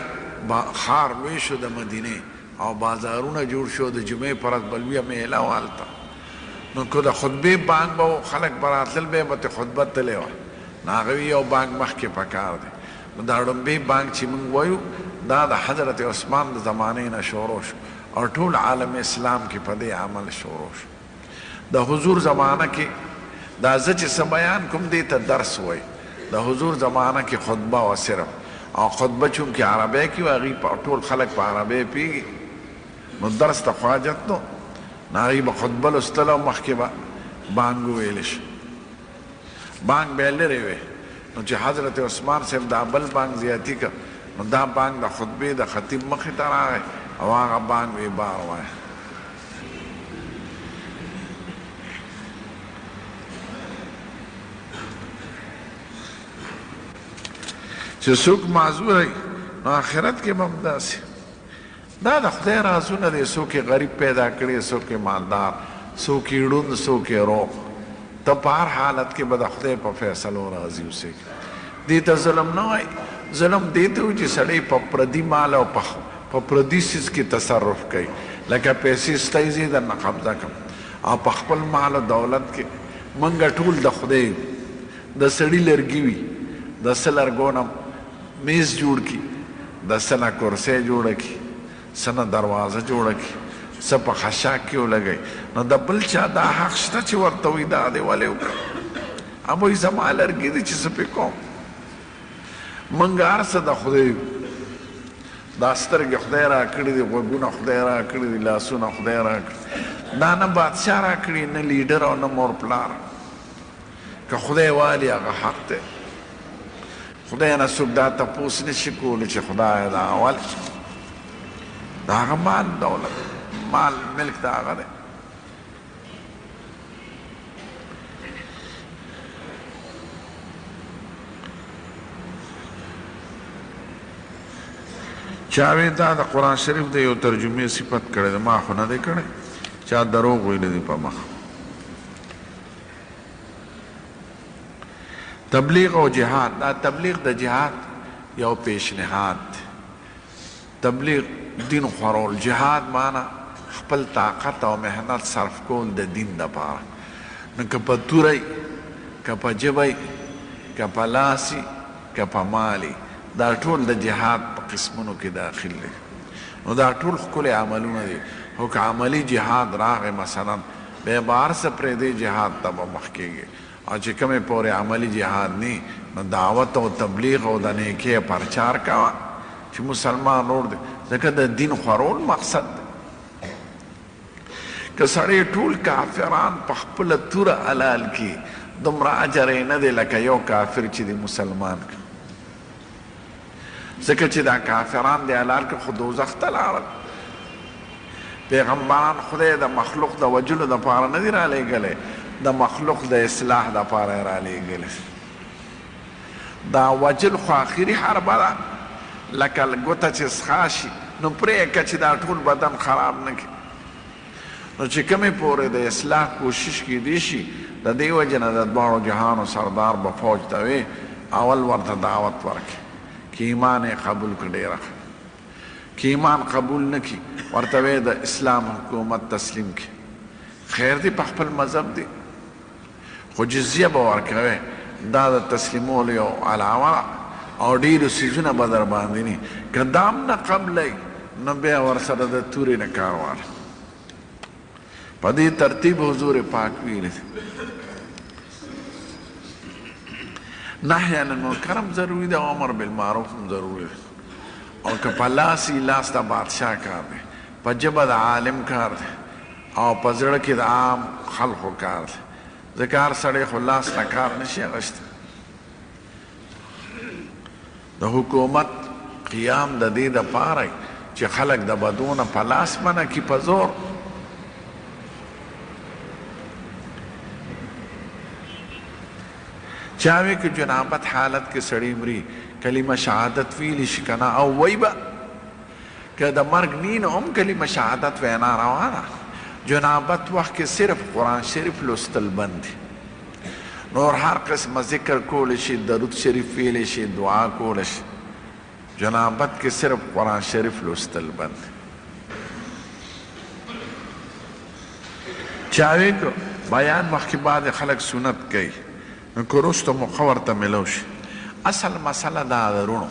[SPEAKER 1] ښار لوی شو د مدینې او بازارونه جوړ شو د جمعې پر ورځ بلویه میله وه هلته نو که د خطبې بانک به و خلک به راتلل به یې به خطبه تللی وه نو هغه وي یو بانک مخکې پکار دی نو دا ړومبی بانک چې موږ وایو دا د حضرت عثمان د زمانې نه شروع شو او ټول عالم اسلام کې په دې عمل شروع شو د حضور زمانه کې دا زه چې څه بیان کوم دې ته درس وایي د حضور زمانه کې خطبه و صرف او خطبه چونکې عربی کې و هغوی ټول خلک په عربی پوهېږي نو درس ته خو حاجت نو هغوی به خطبه لوستله او مخکې به بانګ وویلی شي بانګ به یې لرې وی نو چې حضرت عثمان صاحب دا بل بانګ زیاتي که نو دا بانګ د خطبې د خطیب مخې ته راغی او هغه بانګ وی بار وایه چې څوک معذور وي نو آخرت کې به هم داسې دا د خدای رازونه دی څوک یې غریب پیدا کړي څوک یې مالدار څوک یې ړوند څوک یې روغ ته په هر حالت کې به د خدای په فیصلو راضي اوسېږي دې ته ظلم نه وایي ظلم دې ته وایي چې سړی په پردي مال او په پردي څیز کې تصرف کوي لکه پیسې ستی زه یې درنه قبضه کړم او په خپل مال او دولت کې موږ ټول د خدای د سړي لرګي وي د څه لرګو نه میز جوړ کړي د څه نه کرسۍ جوړه کړي څه نه دروازه جوړه کړي څه په خشاک کې ولګوي نو د بل چا دا حق شته چې ورته وایي دا دې ولې وکړه هم وایي زما لرګي دي چې څه پې کوم موږ هر څه د خدای دا سترګې خدای را کړي دي غوږونه خدای را کړي دي لاسونه خدای را کړي دا نه بادشاه را کړي نه لیډر او نه مور پلار که خدای والي هغه حق دی خدای نه څوک دا تپوس نشي کولی چې خدای دا اول د هغه مال دولت مال ملک د هغه دی چا وی دا د قرآن شریف د یو ترجمې صفت کړی دی ما خو نه دی کړی چا دروغ ویلی دی په مخ تبلیغ او جهاد دا تبلیغ د جهاد یو پیشنهاد تبلیغ دین خورول جهاد معنا خپل طاقت او محنت صرف کول د دین دپاره نو که په توری که په ژبی که په لاسي که په مالي دا ټول د جهاد په قسمونو کې داخل دي نو دا ټول ښکلي عملونه دي خو که عملي جهاد راغی مثلا بیا به هر څه پرېږدی جهاد ته به مخ کېږي او چې کومې پورې عملي جهاد نی نو دعوت او تبلیغ او د نیکۍ پرچار کوه چې مسلمان ورور دی ځکه د دین خورول مقصد دی که سړی ټول کافران په خپله توره حلال کړي دومره اجر یې نه دی لکه یو کافر چې دی مسلمان کړي ځکه چې دا کافران دی حلال کړه خو دوزخ ته لاړل پیغمبران خدای د مخلوق د وجلو دپاره نه دي رالیږلی د مخلوق د اصلاح دپاره یې رالیږلی دا وجل خو آخري حربه ده لکه ګوته چې څښا شي نو پرېږده چې دا ټول بدن خراب نه کړي نو چې کومې پورې د اصلاح کوشش کیدی شي د دې وجې نه د دواړو جهانو سردار به فوج ته وی اول ورته دعوت ورکړي که ایمان یې قبول کړي ډېره که ایمان قبول نه کړي ورته وی د اسلام حکومت تسلیم کړي خیر دی په خپل مذهب دی خو جزیه به ورکوي دا د تسلیمولو یو علاوه او ډېرو څیزونه به در باندې ني که دام نه قبلی نو بیا ورسره د تورې نه کار واله په دې ترتیب حضور پاک ویلی نهی عن المنکر هم ضروري دی او امر بالمعروف هم ضروري دی او که په لاس یې لاس د بادشاه کار دی په ژبه د عالم کار دی او په زړه کې د عام خلقو کار دی ځکه هر سړی خو لاس نه کار نشي اخیستی د حکومت قیام د دې دپاره چې خلک د بدو نه په لاس منع کي په زور چاوی که جنابت حالت کې سړی مري کلمه شهادت ویلی شي که نه او وی به که د مرګ نی نه هم کلمه شهادت وینا روانه جنابت وقت کې صرف قرآن شریف لوستل بند دی نور هر قسم ذکر کولی شي درود شریف ویلی شي دعا کولی شي جنابت کې صرف قرآن شریف لوستل بند دی چاوی که بیان وقت کې بعد خلک سنت کوي نو که وروسته موقع ورته میلو شي اصل مسله دا د رونو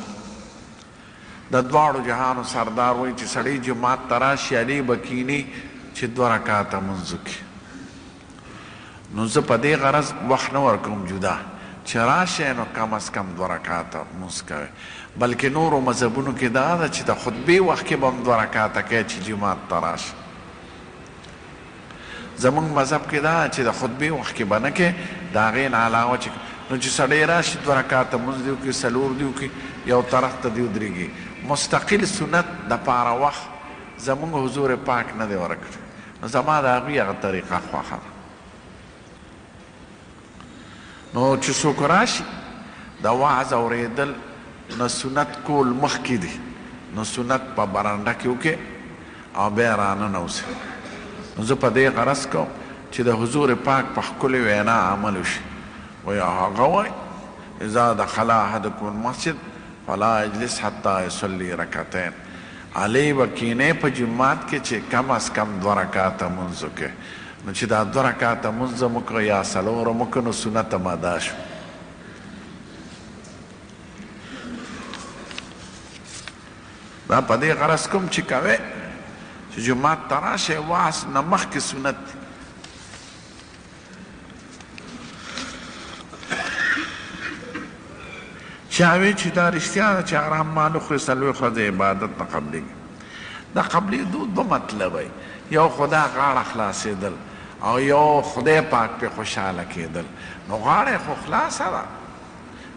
[SPEAKER 1] د دواړو جهانو سردار وایي چې سړی جماعت ته راشي علي به کیني چې دوه رکاته مونځ وکړي نو زه په دې غرض وخت نه ورکوم جدا چې راشئ نو کم از کم دوه رکاته مونځ کوئ بلکې نورو مذهبونو کې دا ده چې د خطبې وخت کې به هم دوه رکاته کوي چې جماعت ته راشي زمونږ مذهب کې دا چې د خطبې وخت کې به نه کوې د هغې نه علاوه چې نو چې سړی راشي دوه رکاته مونځ دې وکړي څلور دې وکړي یو طرف ته دې ودرېږي مستقل سنت دپاره وخت زمونږ حضور پاک نه دی ورکړی نو زما د هغوی هغه طریقه خوښه ده نو چې څوک راشي د وعظ اورېدل نو سنت کول مخکې دي نو سنت په برنډه کې وکړې او بیا راننوځي نو زه په دې غرض کوم چې د حضور پاک په ښکلې وینا عمل وشي وایي هغه وایي اذا دخل احدکم المسجد فلا یجلس حتی یصلي رکعتین علی به کینې په جماعت کې چې کم از کم دوه رکاته مونځ وکړي نو چې دا دوه رکاته مونځ هم وکړه یا څلور هم وکړه نو سنت هم ادا شو دا په دې غرض کوم چې کوې چې جماعت ته راشئ وعظ نه مخکې سنت دی چاوی چې دا رښتیا ده چې حرام مال وخوري څلوېښت ورځې عبادت نه قبلېږي دا قبلېدو دوه مطلبه یو خدا غاړه خلاصېدل او یو خدای پاک پې خوشحاله کېدل نو غاړه خو خلاصه ده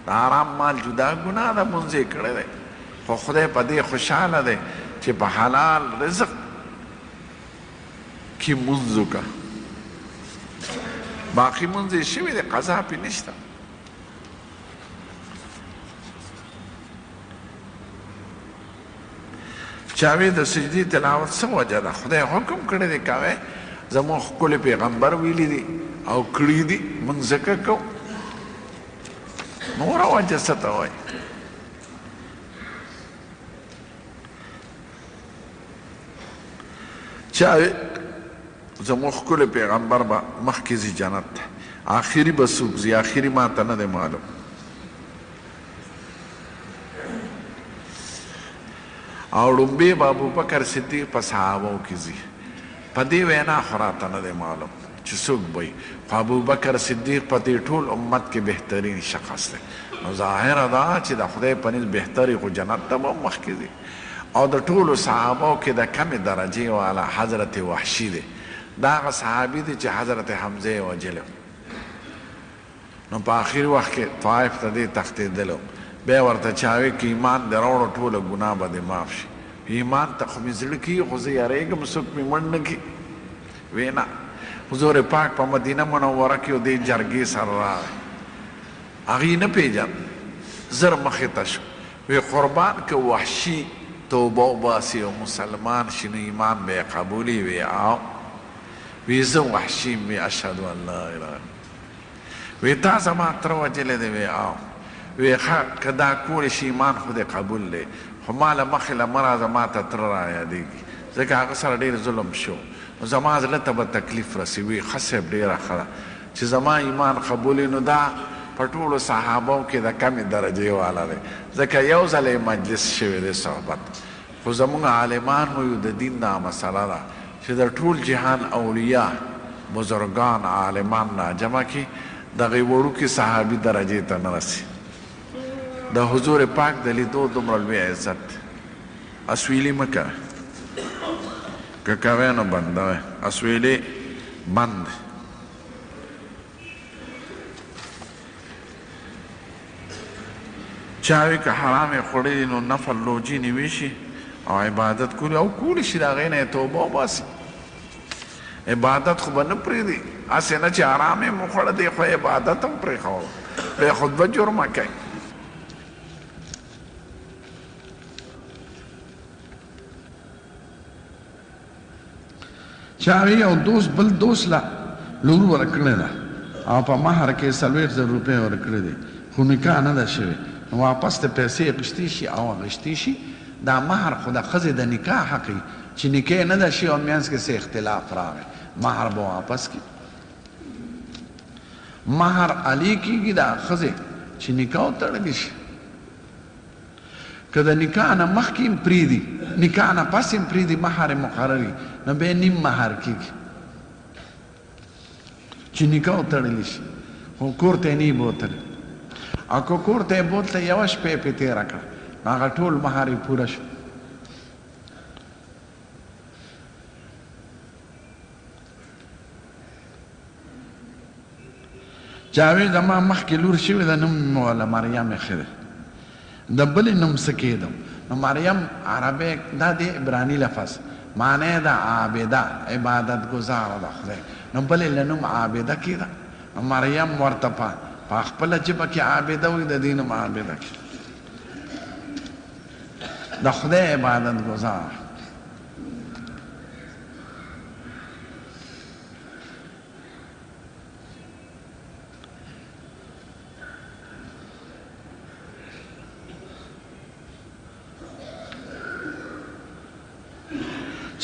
[SPEAKER 1] د حرام مال جدا ګناه ده مونځ یې کړی دی خو خدای په دې خوشحاله دی چې په حلال رزق کې مونځ وکړه باقي مونځ یې شوي دی قضا پې نشته چاوی د سجدی تلاوت څه وجه ده خدای حکم کړی دی کوئ زموږ ښکلی پیغمبر ویلي دي او کړي دي موږ ځکه کوو نوره وجه څه ته وایي چاوی زموږ ښکلی پیغمبر به مخکې ځي جنت ته آخري به څوک ځي آخري ما ته نه دی معلوم او ړومبې به ابوبکر صدیق په صحابو کې ځي په دې وینا خو راته نه دی معلوم چې څوک به وي خو ابوبکر صدیق په دې ټول امت کې بهترین شخص دی نو ظاهره ده چې د خدای په نزد بهتري خو جنت ته به مخکې ځي او د ټولو صحابو کې د کمې درجې والا حضرت وحشي دی دا هغه صحابي دی چې حضرت حمزه یې وجلی نو په آخري وخت کې طایف ته دی تښتېدلی بیا ورته چاوی که ایمان د راوړو ټوله ګناه به دې معاف شي ایمان ته خو مې زړه کېږي خو زه یارېږم څوک مې مړ نه کړي وی نه حضور پاک په مدینه منوره کې و دې جرګې سره راغی هغې نه پېژند زر مخې ته شو وی قربان که وحشي توبه وباسي او مسلمان شي نو ایمان به یې قبولي وی او وی زه وحشي یم وی اشهد ان لا اله وی تا زما تره وجلی دی وی او وی ښه که دا کولی شي ایمان خو دې قبول دی خو ما له مخکې له مه راځه ما ته تره رایادېږي ځکه هغه سره ډېر ظلم شو نو زما زړه ته به تکلیف رسي وی ښه صاحب ډېره ښه ده چې زما ایمان قبول نو دا په ټولو صحابو کې د کمې درجې والا دی ځکه یو ځل یې مجلس شوی دی صحبت خو زموږ عالمان وایو د دین دا مسله ده چې د ټول جهان اولیا بزرگان عالمان را جمع کی دغه وړوکي صحابي درجې ته نه رسي د حضور پاک د لیدو دومره لوی عزت اسویلي مه کوه که کوې نو بندوې اسویلي بند چاوی که حرام یې خوړلي نو نفل روجي نیوي شي او عبادت کولی او کولی شي د هغې نه یې توبه وباسي عبادت خو به نه پرېږدي هسې نه چې حرام یې مو خوړه دی خو عبادت هم پرېښوه بیا خو دوه جرمه کوي چاوی او دوست بل دوست لا لور ورکړې ده او په مهر کې 40,000 روپۍ ورکړې دي خو نکاح نه ده شوې نو واپس ته پیسې اخیستې شي او اخیستې شي دا مهر خو د ښځې د نکاح حق وي چې نکاح نه ده شي او منځ کې څه اختلاف راغی مهر به واپس کړي مهر علی کېږي د ښځې چې نکاح وتړلی شي که د نکاح نه مخکې هم پرېږدي نکاح نه پس هم پرېږدي مهر یې مقرر وي نو بیا نیم مهر کېږي چې نکاح وتړلی شي خو کور ته یې نه یې بوتلی او که کور ته یې بوتله یوه شپه یې پرې تېره کړه نو هغه ټول مهر یې پوره شو چاوی زما مخکې لور شوې ده نوم مې وله مریم ایښی دی د بلې نوم څه کېدم نو مریم عربی دا د عبراني لفظ معنی ده عابده عبادت ګزاره ده خدای نو بلې له نوم عابده کېده مریم ورته په خپله ژبه کې عابده وي د دې نوم عابده کې د خدای عبادت گزار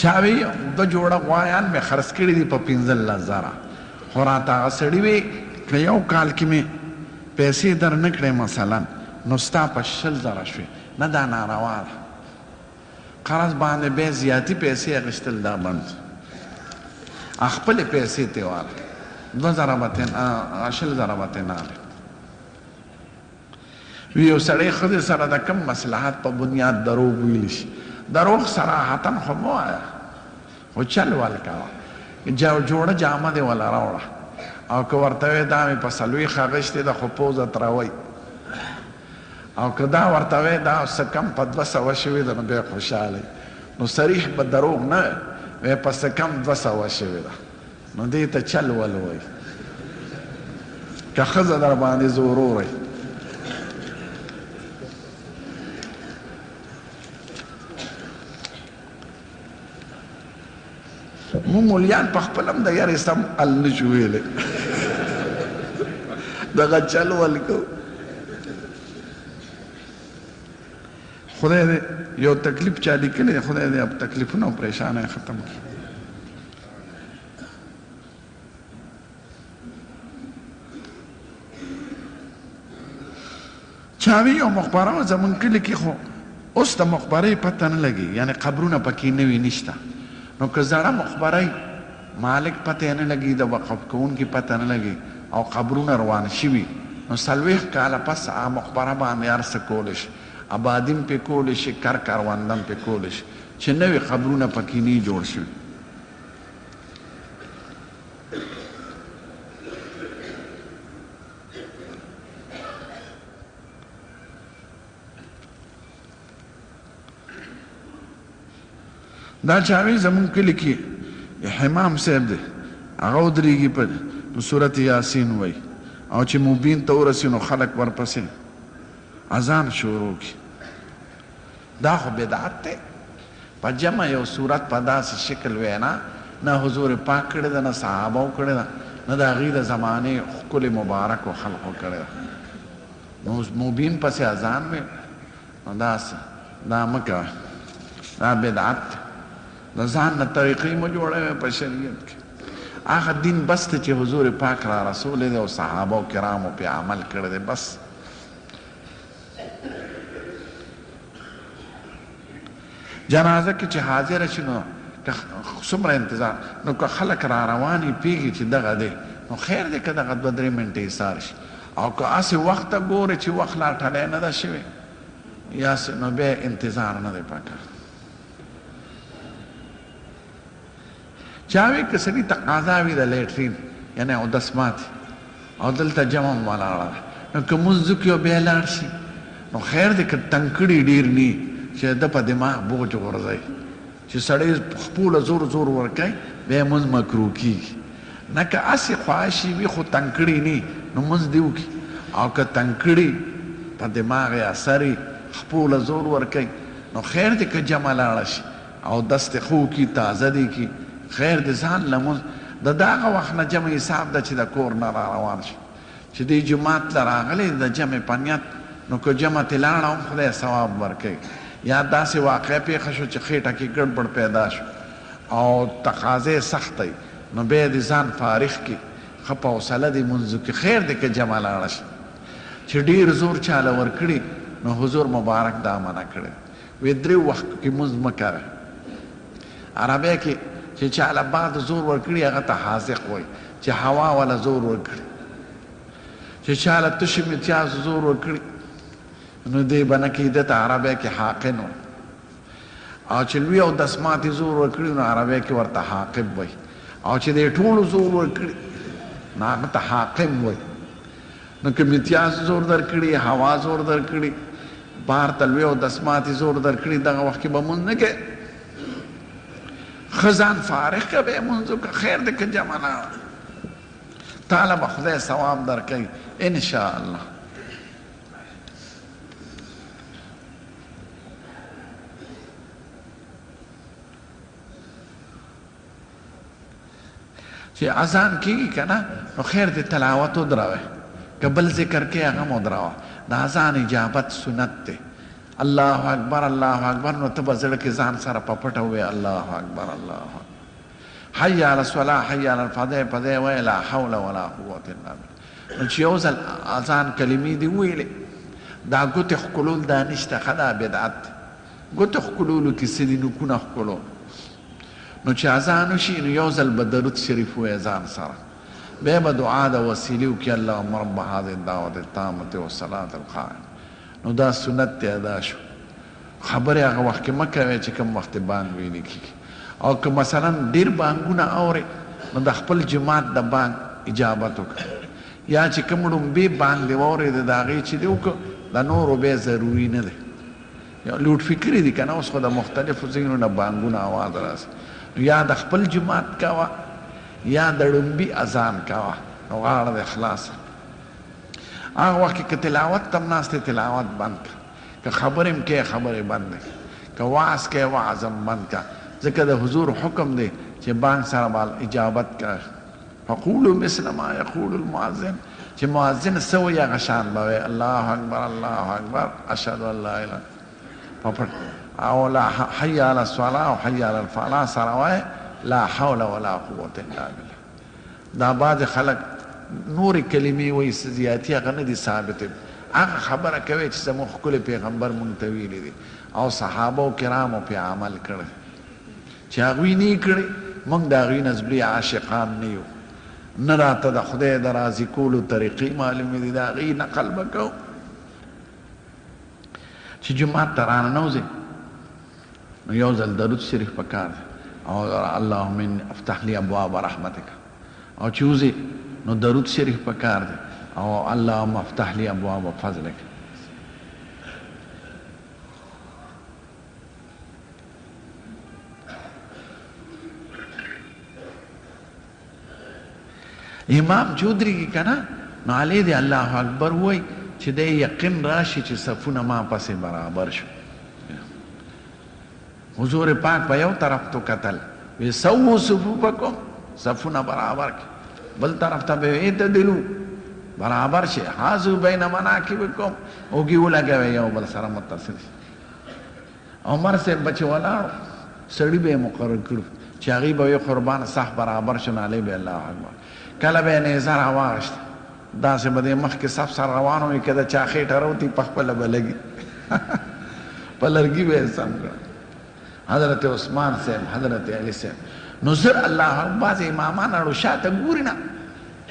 [SPEAKER 1] چاوی دو جوړه غوایان مې خرڅ کړي دي په 15,000 خو راته هغه سړي وی که یو کال کې مې پیسې در نه کړې مثلا نو ستا په 60,000 شوې نه دا ناروا ده قرض باندې بیا زیاتي پیسې اخیستل دا بند خپلې پیسې ترې واله 2,000 به ترې 60,000 به ترې ناخلې وی یو سړی ښځې سره د کم مصلحت په بنیاد دروغ ویلی شي دروغ صراحتا خو مه وایه خو چل ول کوه جوړه جامه دې وله راوړه او که ورته وی دا مې په 40 اخیستې ده خو پوزه تروئ او که دا ورته وی دا څه کم په 200 شوې ده نو بیا خوشحاله نو صریح به دروغ نه وی په څه کم 200 شوې ده نو دې ته چل ول وایي که ښځه در باندې زوروری مو مولیان په خپل هم د یارې سم ال نه شو ویلی دغه چل ول کو خدای دې یو تکلیف چا لیکلی خدای دې اب تکلیفونه او پریشانه ختم کړي چاوی یو مقبره زمون کلی کې خو اوس د مقبرې پته نه لګي یعنی قبرونه پکې نه وي نشته نو که زړه مقبره مالک پته نه لګي د وقف کوونکي پته نه لګي او قبرونه روان شوي نو 40 کاله پس هغه مقبره باندې هر څه کولی شي آبادیم پې کولی شي کروندم پې کولی شي چې نوي قبرونه پکې نه جوړ شوي دا چاوی زمون کلی کې حمام صاحب دی هغه ودرېږي په صورت یاسین وای او چې مبین ته ورسي نو خلک ورپسې اذان شروع کړي دا خو بدعت دی په جمع یو صورت په داسې شکل وینا نه حضور پاک کړی ده، نه صحابه کړی ده، نه د هغوی د زمانې ښکلې مبارکو خلقو کړی ده. نو مبین پسې اذان وي، نو دا مه کوه، دا بدعت دی. د ځان نه طریقې مه جوړوئ په شریعت کې. هغه دین بس دی چې حضور پاک را رسولی دی او صحابه و کرامو پې عمل کړی دی، بس. جنازه کې چې حاضره شي نو څومره انتظار، نو که خلک را رواني پیږي چې دغه دی، نو خیر دی که دغه 2-3 منټې ایثار شي. او که هسې وخت ته ګورې چې وخت لا ټلی نه ده شوی یا نو بیا انتظار نه دی پکار. چا وی که سړي تقاضا وي د لیټرین یعنې اودس ماتې او دلته جمع ولاړه ده، نو که مونځ وکړي او بیا لاړ شي نو خیر دی که تنکړي ډېر ني چې د په دماغ بوج غورځوي، چې سړی خپله زور زور ورکوي بیا مونځ مکروه کېږي. نه که هسې خواهشي وي خو تنکړي ني نو مونځ دې وکړي، او که تنکړي په دماغ یې اثر یي خپله زور ورکوي نو خیر دی که جمع لاړه شي او دست خو کي تازه دی کي، خیر دی ځان لمونځ د دغه وخت نه جمع حساب ده چې د کور نه را روان شي، چې دی جومات له راغلی د جمع په نیت، نو که جمع تې لاړه هم خدای ثواب ورکوي. یا داسې واقع پیښه شو چې خېټه کې ګډوډ پیدا شو او تقاضې سخته نو بیا دې ځان فارغ کړي، ښه په حوصله دې مونځ وکړي. خیر دی که جمع لاړه شي. چې ډېر زور چاله ورکړي نو حضور مبارک دا منع کړی، وی 3 وخت کې مونځ مه کوئ. عربی کې چې چاله بعد زور ورکړي هغه ته حاذق وایي، چې هوا والا زور ورکړي. چې چاله تشي امتیاز زور ورکړي نو دی به نه کېده ته عربی کې حاقن وایي، او چې لوی اودس ماتې زور ورکړي نو عربی کې ورته حاقب وایي، او چې دی ټولو زور ورکړي نو هغه ته حاقم وایي. نو که امتیاز زور درکړي، هوا زور درکړي، بهر ته لوی اودس ماتې زور درکړي، دغه وخت کې به مونځ نه کوې. ښه ځان فارغ که بیا مونځ وکړه، خیر دی که جمع لاړه، تاله به خدای ثواب درکوي انشاءالله. چې اذان کېږي که نه نو خیر دی تلاوت ودروئ، که بل ذکر کې هغه م ودروه. د اذان اجابت سنت دی. الله اکبر الله اکبر نو ته به زړه کې ځان سره په پټه ووایې الله اکبر الله اکبر، حی علی الصلاة حی علی الفلاح په دې وایې لا حول ولا قوة الا بالله. نو چې یو ځل اذان کلمې دې وویلې، دا ګوتې ښکلول دا نشته، ښه دا بدعت دی. ګوتې ښکلولو کې څه دي؟ نوکونه ښکلول. نو چې اذان وشي نو یو ځل به درود شریف ووایې ځان سره، بیا به دعا د وسیلې وکړي اللهم رب هذه الدعوة التامة والصلاة القائمة. نو دا سنت دی ادا شو. خبرې هغه وخت کې مه کوئ چې کوم وخت بانګ ویلې کېږي. او که مثلا ډېر بانګونه اورئ نو د خپل جماعت د بانګ اجابت وکړه، یا چې کوم ړومبې بانګ دې واورېده د هغې چې دې وکړه، د نورو بیا ضروري نه دی. یا لوډ فکرې دي که نه، اوس خو د مختلفو ځایونو نه بانګونه اواز راسي، یا د خپل جماعت کوه یا د ړومبي اذان کوه، نو غاړه د خلاصه. هغه وخت کې که تلاوت ته هم ناست دی تلاوت بند کړه، که خبرې هم کوې خبرې بند کړه، که وعظ کوې وعظ هم بند کړه، ځکه د حضور حکم دی چې بانګ سره به اجابت کوه. فقولوا مثل ما یقول المؤذن، چې مؤذن څه وایي هغه شان به وایې الله اکبر الله اکبر اشهد ان لا اله او لا حی علی الصلاة او حی علی الفلاح سره وایې لا حول ولا قوة الا بالله. دا بعض خلک نورې کلمې وایي څه زیاتي هغه نه دي ثابتې، هغه خبره کوي چې زموږ ښکلی پیغمبر مونږ ته ویلي دي او صحابه و کرامو پې عمل کړی. چې هغوی نه یې کړی مونږ د هغوی نزبلي عاشقان نه یو، نه راته د خدای د راضي کولو طریقې معلومې دي، د هغوی نقل به کوو. چې جومات ته راننوځې نو یو ځل درود شریف پکار دی، او اللهم افتح لي ابواب رحمتک، او چې وځې نو درود شریف پکار دی، او اللهم افتح لي ابواب فضلک. امام چودري کی کنه نو علی دی الله اکبر وای چې د یقین راشي چې صفونه ما پسې برابر شو. حضور پاک په یو طرف تو قتل وی سوو صفوفکم صفونه برابر کی بل طرف ته به اعتدلو برابر شي حاذو بین مناکبکم اوږې ولګوئ یو بل سره متصل شي. عمر صاحب بچ ولاړو سړي به یې مقرر کړو چې هغوی به یو قربان صح برابر شو نو هلې به الله اکبر کله به یې نیزه راواغېسته داسې به دې مخکې صف سره روان وي که د چا خېټه روتي په خپله به لګي په لرګي به یې سم کړه. حضرت عثمان صاحب حضرت علي صاحب نو زر الله اکبر بعضې امامان اړو شاته ګوري نه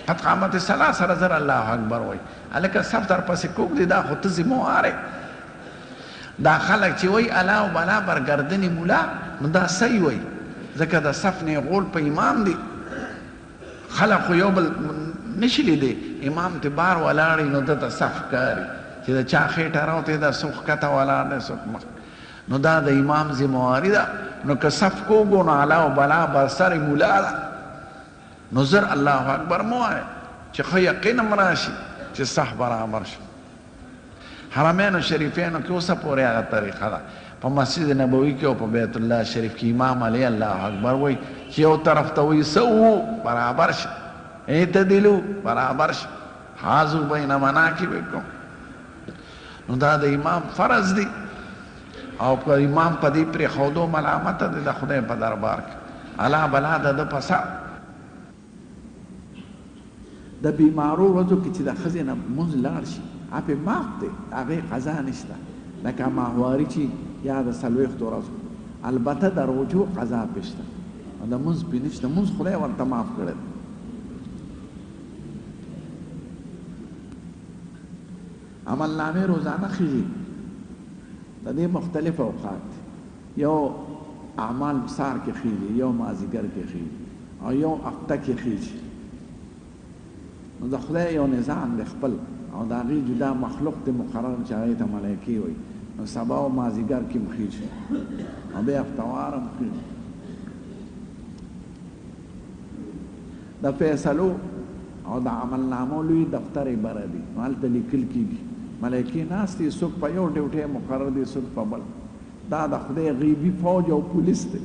[SPEAKER 1] قد قامت الصلاة سره زر الله اکبر وایي هلکه صف در پسې کوږ دی دا خو ته ذموار دا خلک چې وایي الا و بلا برګردنې ملا نو دا صحیح وایي ځکه د صف نه غول په امام دی خلک خو یو بل نشي لیدی امام ته بار ولاړی نو دته صف کاري چې د چا خېټه راوتې ده څوک ښکته ولاړ دی څوک مخ نو دا د امام ذمواري ده نو که صف کوږو نو الا و بلا بر سر ملا ده نو زر الله اکبر مو وایه چې ښه یقین م راشي چې صح برابر شي. حرمینو شریفینو کې اوسه پورې هغه طریقه ده په مسجد نبوي کې او په بیت الله شریف کې امام علی الله اکبر وایي چې یو طرف ته وایي سوو برابر شي اعتدلو برابر شي حاذو بین مناکبکم نو دا د امام فرض دی او که امام په دې پرېښودو ملامته دی د خدای په دربار کې الا بلا د په سر د بیمارو ورځو کې چې د ښځې نه لمونځ لاړ شي هغه معاف دی هغې قضا نشته لکه ماهواري چې یا د څلوېښتو ورځو البته د روژو قضا پې شته او د لمونځ پې نشته لمونځ خدای ورته معاف کړی دی. عملنامې روزانه خیږي د دې مختلف اوقات دي یو اعمال سار کې خیږي یو مازدیګر کې خیږي او یو هفته کې خیږي نو د خدای یو نظام دی خپل او د هغې جدا مخلوق دی مقرر چې هغې ته ملایکې وایي نو سبا او مازدیګر کې هم خیږي او بیا هفتوار هم خیږي. د فیصلو او د عملنامو لوی دفتر یې بره دي نو هلته لیکل کېږي ملایکې ناست دي څوک په یو ډیوټۍ مقرر دي څوک په بل دا د خدای غیبي فوج او پولیس دی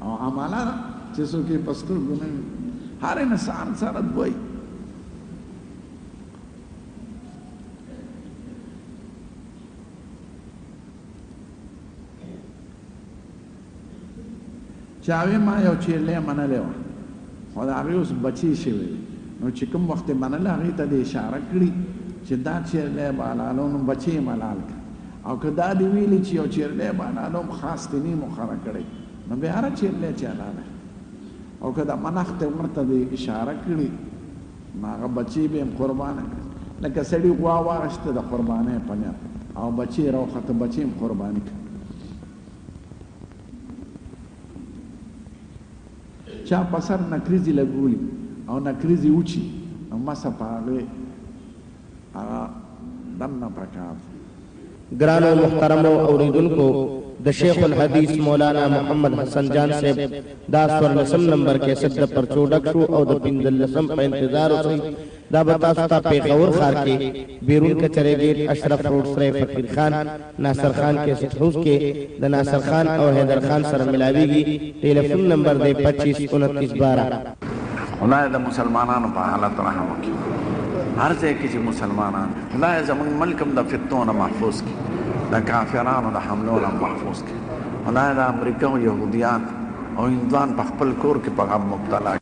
[SPEAKER 1] او عمله ده چې څوک یې په سترګو نه وي هر انسان سره دوی چې هغې ما یو چیرلی منلی وه خو د هغې اوس بچی شوی دی نو چې کوم وخت یې منله هغې ته دې اشاره کړي چې دا چیرلی به حلالو نو بچی یې حلال کړه او که دا دې ویلي چې یو چیرلی به حلالو خاص دې نه مقرره کړی نو بیا هره چیرلی چې حلاله او که د منښت عمر ته دې اشاره کړي نو هغه بچی به هم قربانه کړي لکه سړي غوا واخېسته د قربانۍ په نیت او بچی یې راوخته بچی هم قرباني کړي چا په سر نکریزې لګولي او نکریزې وچي نو مسه په هغې هغه دننه پکار
[SPEAKER 2] ګرانو محترمو اوریدونکو د شیخ الحدیث مولانا محمد حسن جان صاحب دا 14 نمبر کیسټ د پرچو ډک شو او د 15 په انتظار اوسئ دا به تاسو ته پیښور ښار کې بیرون کچرې گیټ اشرف روډ سره فقیر خان ناصر خان کیسټ هاوس کې د ناصر خان او حیدر خان سره ملاویږي. ټلیفون نمبر دی 252912.
[SPEAKER 1] خدای د مسلمانانو په حالت رحم وکړي هر ځای کې چې مسلمانان خدای زموږ ملک هم د فتنو نه محفوظ کړي د کافرانو د حملو نه محفوظ کړي خدای د امریکا او یهودیان او هندوان په خپل کور کې په غم مبتلا